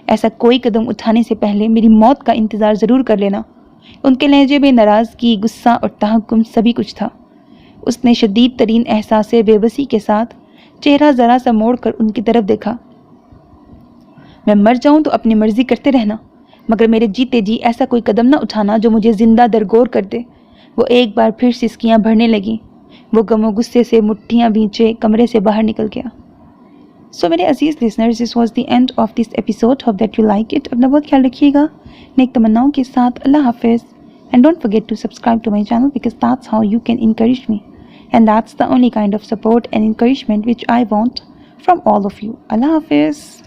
ایسا کوئی قدم اٹھانے سے پہلے میری موت کا انتظار ضرور کر لینا۔ ان کے لہجے میں ناراضگی، غصہ اور تحکم سبھی کچھ تھا۔ اس نے شدید ترین احساس بے بسی کے ساتھ چہرہ ذرا سا موڑ کر ان کی طرف دیکھا۔ میں مر جاؤں تو اپنی مرضی کرتے رہنا مگر میرے جیتے جی ایسا کوئی قدم نہ اٹھانا جو مجھے زندہ درگور کر دے۔ وہ ایک بار پھر سسکیاں بھرنے لگیں۔ وہ غم و غصے سے مٹھیاں بھینچے کمرے سے باہر نکل گیا۔ سو میرے عزیز listeners, this was the end of this episode. Hope that you like it. اپنا بہت خیال رکھیے گا نیک تمناؤں کے ساتھ۔ اللہ حافظ. And don't forget to subscribe to my channel because that's how you can encourage me. And that's the only kind of support and encouragement which I want from all of you. Allah Hafiz.